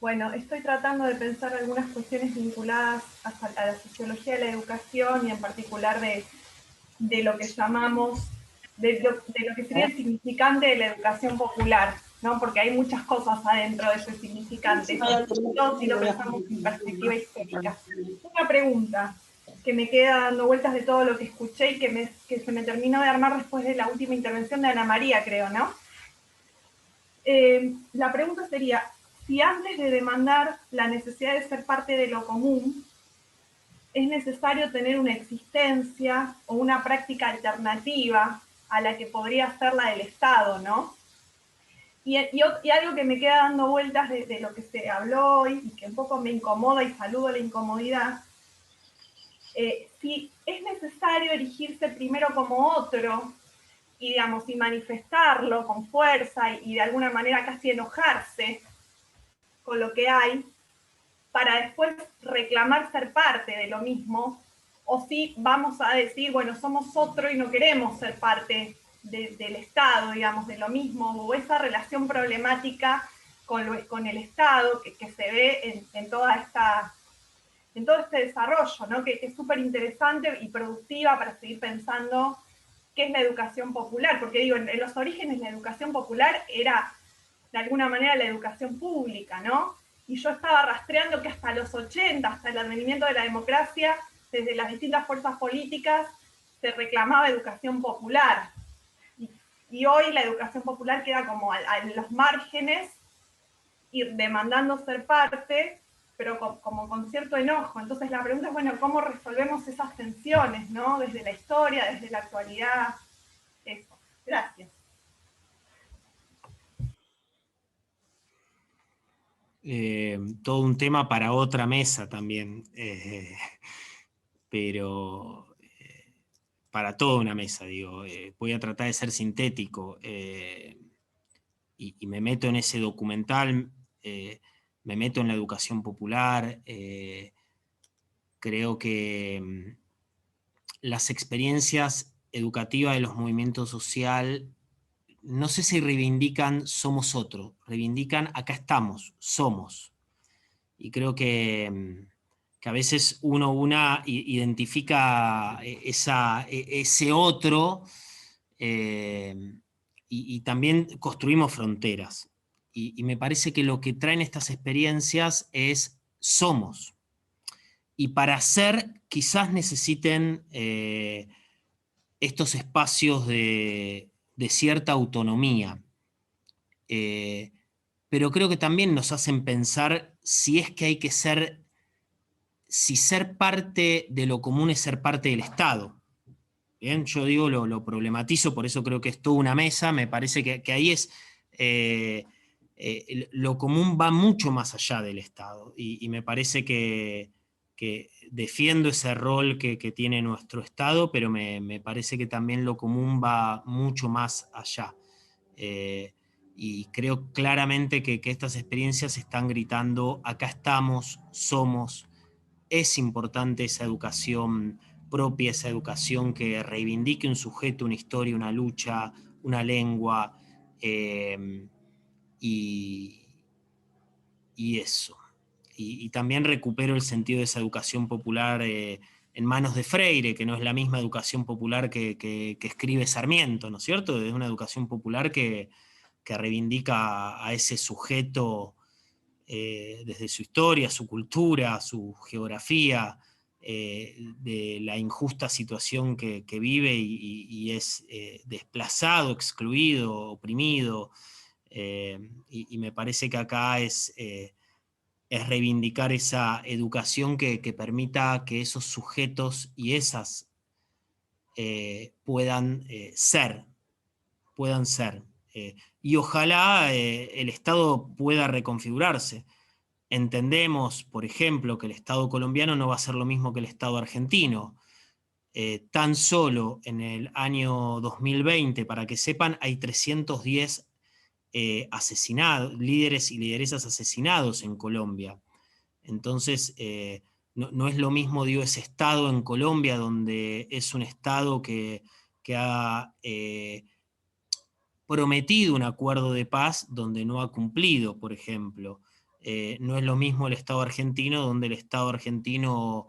Speaker 20: Bueno, estoy tratando de pensar algunas cuestiones vinculadas a la sociología de la educación y en particular de lo que llamamos, de lo que sería el significante de la educación popular, ¿no? Porque hay muchas cosas adentro de ese significante, sobre todo si lo pensamos en perspectiva histórica. Una pregunta que me queda dando vueltas de todo lo que escuché y que se me terminó de armar después de la última intervención de Ana María, creo, ¿no? La pregunta sería, si antes de demandar la necesidad de ser parte de lo común, es necesario tener una existencia o una práctica alternativa a la que podría ser la del Estado, ¿no? Y algo que me queda dando vueltas de lo que se habló hoy, y que un poco me incomoda y saludo la incomodidad, si es necesario erigirse primero como otro, y digamos, y manifestarlo con fuerza, y de alguna manera casi enojarse con lo que hay, para después reclamar ser parte de lo mismo, o si vamos a decir, bueno, somos otro y no queremos ser parte del Estado, digamos, de lo mismo, o esa relación problemática con el Estado que se ve en todo este desarrollo, ¿no? que es súper interesante y productiva para seguir pensando qué es la educación popular, porque digo, en los orígenes la educación popular era de alguna manera la educación pública, ¿no? Y yo estaba rastreando que hasta los 80, hasta el advenimiento de la democracia, desde las distintas fuerzas políticas, se reclamaba educación popular. Y hoy la educación popular queda como a los márgenes y demandando ser parte, pero como con cierto enojo. Entonces la pregunta es, bueno, ¿cómo resolvemos esas tensiones, ¿no? Desde la historia, desde la actualidad. Eso. Gracias.
Speaker 2: Todo un tema para otra mesa también, pero para toda una mesa, digo, voy a tratar de ser sintético, y me meto en ese documental, me meto en la educación popular, creo que las experiencias educativas de los movimientos sociales, no sé si reivindican somos otro, reivindican acá estamos, somos. Y creo que a veces una identifica ese otro, y también construimos fronteras. Y me parece que lo que traen estas experiencias es somos. Y para ser quizás necesiten estos espacios de cierta autonomía. Pero creo que también nos hacen pensar si es que hay que ser, si ser parte de lo común es ser parte del Estado. Bien, yo digo, lo problematizo, por eso creo que es toda una mesa, me parece que ahí es, lo común va mucho más allá del Estado, y me parece que defiendo ese rol que tiene nuestro Estado, pero me parece que también lo común va mucho más allá. Y creo claramente que estas experiencias están gritando, acá estamos, somos, es importante esa educación propia, esa educación que reivindique un sujeto, una historia, una lucha, una lengua, y eso. Y también recupero el sentido de esa educación popular en manos de Freire, que no es la misma educación popular que escribe Sarmiento, ¿no es cierto? Es una educación popular que reivindica a ese sujeto desde su historia, su cultura, su geografía, de la injusta situación que vive y es desplazado, excluido, oprimido, y me parece que acá es reivindicar esa educación que permita que esos sujetos y esas puedan ser. Y ojalá el Estado pueda reconfigurarse. Entendemos, por ejemplo, que el Estado colombiano no va a ser lo mismo que el Estado argentino. Tan solo en el año 2020, para que sepan, hay 310 asesinados, líderes y lideresas asesinados en Colombia. Entonces, no es lo mismo, digo, ese Estado en Colombia, donde es un Estado que ha prometido un acuerdo de paz donde no ha cumplido, por ejemplo. No es lo mismo el Estado argentino, donde el Estado argentino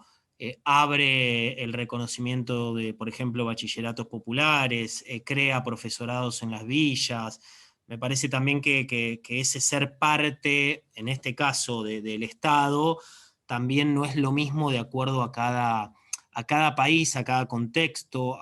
Speaker 2: abre el reconocimiento de, por ejemplo, bachilleratos populares, crea profesorados en las villas. Me parece también que ese ser parte, en este caso del Estado, también no es lo mismo de acuerdo a cada país, a cada contexto,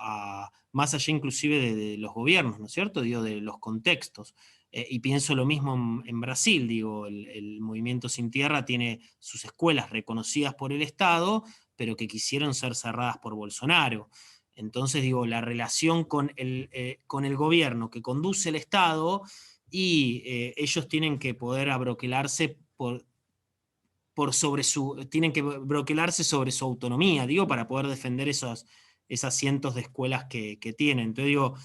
Speaker 2: más allá inclusive de los gobiernos, ¿no es cierto? Digo, de los contextos. Y pienso lo mismo en Brasil, digo, el Movimiento Sin Tierra tiene sus escuelas reconocidas por el Estado, pero que quisieron ser cerradas por Bolsonaro. Entonces, digo, la relación con el gobierno que conduce el Estado, y ellos tienen que poder abroquelarse tienen que broquelarse sobre su autonomía, digo, para poder defender esas cientos de escuelas que tienen. Entonces digo,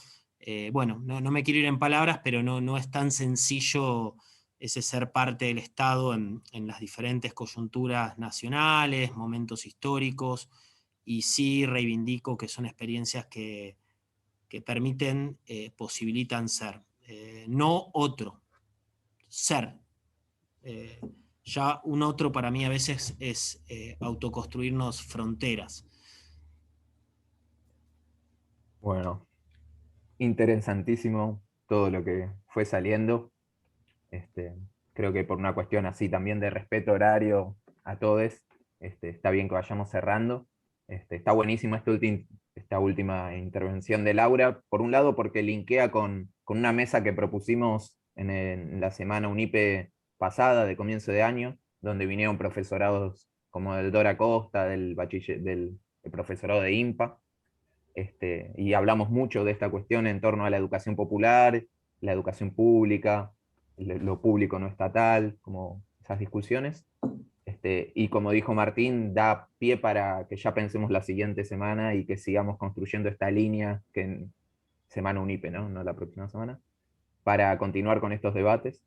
Speaker 2: bueno, no me quiero ir en palabras, pero no es tan sencillo ese ser parte del Estado en las diferentes coyunturas nacionales, momentos históricos, y sí reivindico que son experiencias que permiten, posibilitan ser, no otro, ser. Ya un otro para mí a veces es autoconstruirnos fronteras.
Speaker 1: Bueno, interesantísimo todo lo que fue saliendo. Creo que por una cuestión así también de respeto horario a todos, está bien que vayamos cerrando. Está buenísima esta última intervención de Laura, por un lado porque linkea con una mesa que propusimos en la semana UNIPE pasada, de comienzo de año, donde vinieron profesorados como el Dora Costa, del profesorado de IMPA, y hablamos mucho de esta cuestión en torno a la educación popular, la educación pública, lo público no estatal, como esas discusiones. Y como dijo Martín, da pie para que ya pensemos la siguiente semana y que sigamos construyendo esta línea, que en semana UNIPE, no la próxima semana, para continuar con estos debates.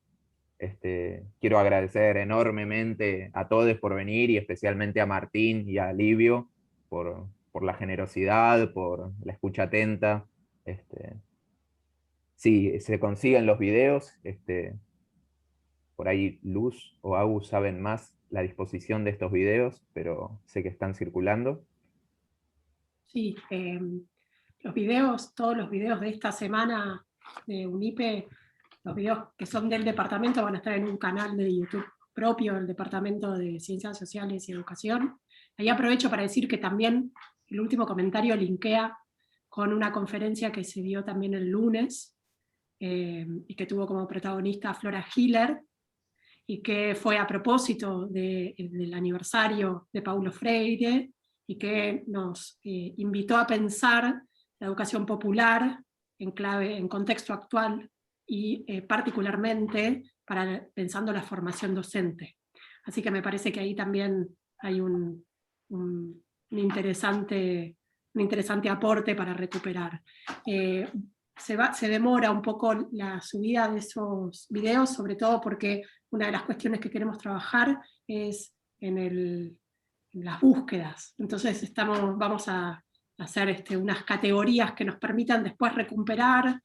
Speaker 1: Quiero agradecer enormemente a todos por venir, y especialmente a Martín y a Livio por la generosidad, por la escucha atenta. Sí, se consiguen los videos. Por ahí Luz o Agus saben más la disposición de estos videos, pero sé que están circulando.
Speaker 14: Sí, los videos, todos los videos de esta semana de UNIPE, los videos que son del departamento van a estar en un canal de YouTube propio del Departamento de Ciencias Sociales y Educación. Ahí aprovecho para decir que también el último comentario linkea con una conferencia que se dio también el lunes, y que tuvo como protagonista a Flora Hiller, y que fue a propósito del aniversario de Paulo Freire, y que nos invitó a pensar la educación popular en contexto actual, y particularmente pensando la formación docente. Así que me parece que ahí también hay un interesante aporte para recuperar. Se demora un poco la subida de esos videos, sobre todo porque una de las cuestiones que queremos trabajar es en las búsquedas. Entonces vamos a hacer unas categorías que nos permitan después recuperar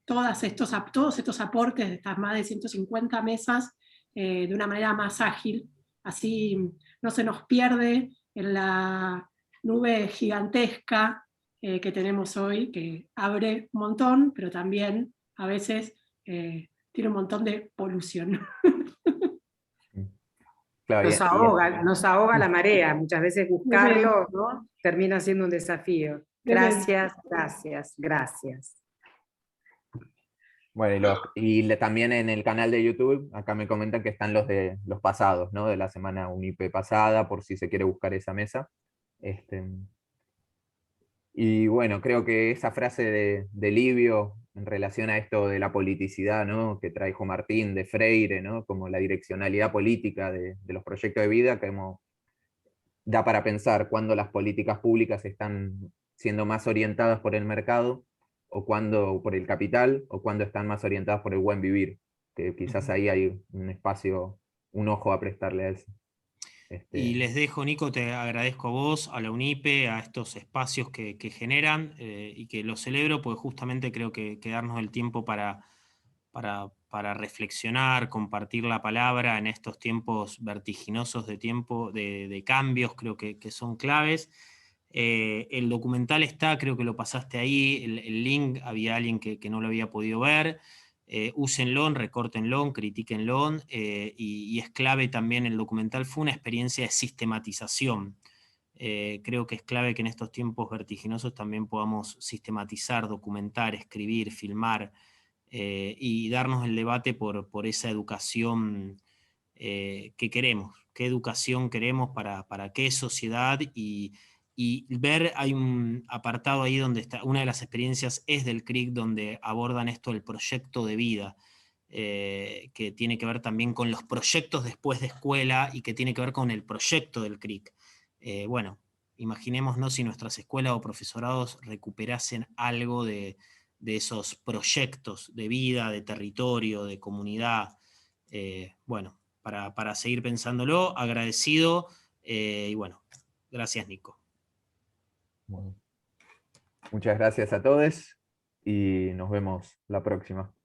Speaker 14: todos estos aportes de estas más de 150 mesas de una manera más ágil. Así no se nos pierde en la nube gigantesca que tenemos hoy, que abre un montón, pero también a veces tiene un montón de polución.
Speaker 1: Claro,
Speaker 13: nos ahoga la marea, muchas veces buscarlo, ¿no? Termina siendo un desafío. Gracias, gracias, gracias.
Speaker 1: Bueno, también en el canal de YouTube, acá me comentan que están los pasados, ¿no? De la semana UNIPE pasada, por si se quiere buscar esa mesa. Y bueno, creo que esa frase de Livio en relación a esto de la politicidad, ¿no? Que trajo Martín de Freire, ¿no? Como la direccionalidad política de los proyectos de vida, que da para pensar cuándo las políticas públicas están siendo más orientadas por el mercado, o por el capital, o cuando están más orientadas por el buen vivir, que quizás ahí hay un espacio, un ojo a prestarle a eso.
Speaker 2: Y les dejo, Nico, te agradezco a vos, a la UNIPE, a estos espacios que generan, y que los celebro, porque justamente creo que darnos el tiempo para reflexionar, compartir la palabra en estos tiempos vertiginosos de cambios, creo que son claves. El documental está, creo que lo pasaste ahí, el link, había alguien que no lo había podido ver. Úsenlo, recórtenlo, critíquenlo, y es clave también. El documental fue una experiencia de sistematización. Creo que es clave que en estos tiempos vertiginosos también podamos sistematizar, documentar, escribir, filmar, y darnos el debate por esa educación que queremos, qué educación queremos para qué sociedad, y ver, hay un apartado ahí donde está, una de las experiencias es del CRIC, donde abordan esto del proyecto de vida, que tiene que ver también con los proyectos después de escuela y que tiene que ver con el proyecto del CRIC. Bueno, imaginémonos si nuestras escuelas o profesorados recuperasen algo de esos proyectos de vida, de territorio, de comunidad. Bueno, para seguir pensándolo, agradecido, y bueno, gracias Nico.
Speaker 1: Bueno, muchas gracias a todos y nos vemos la próxima.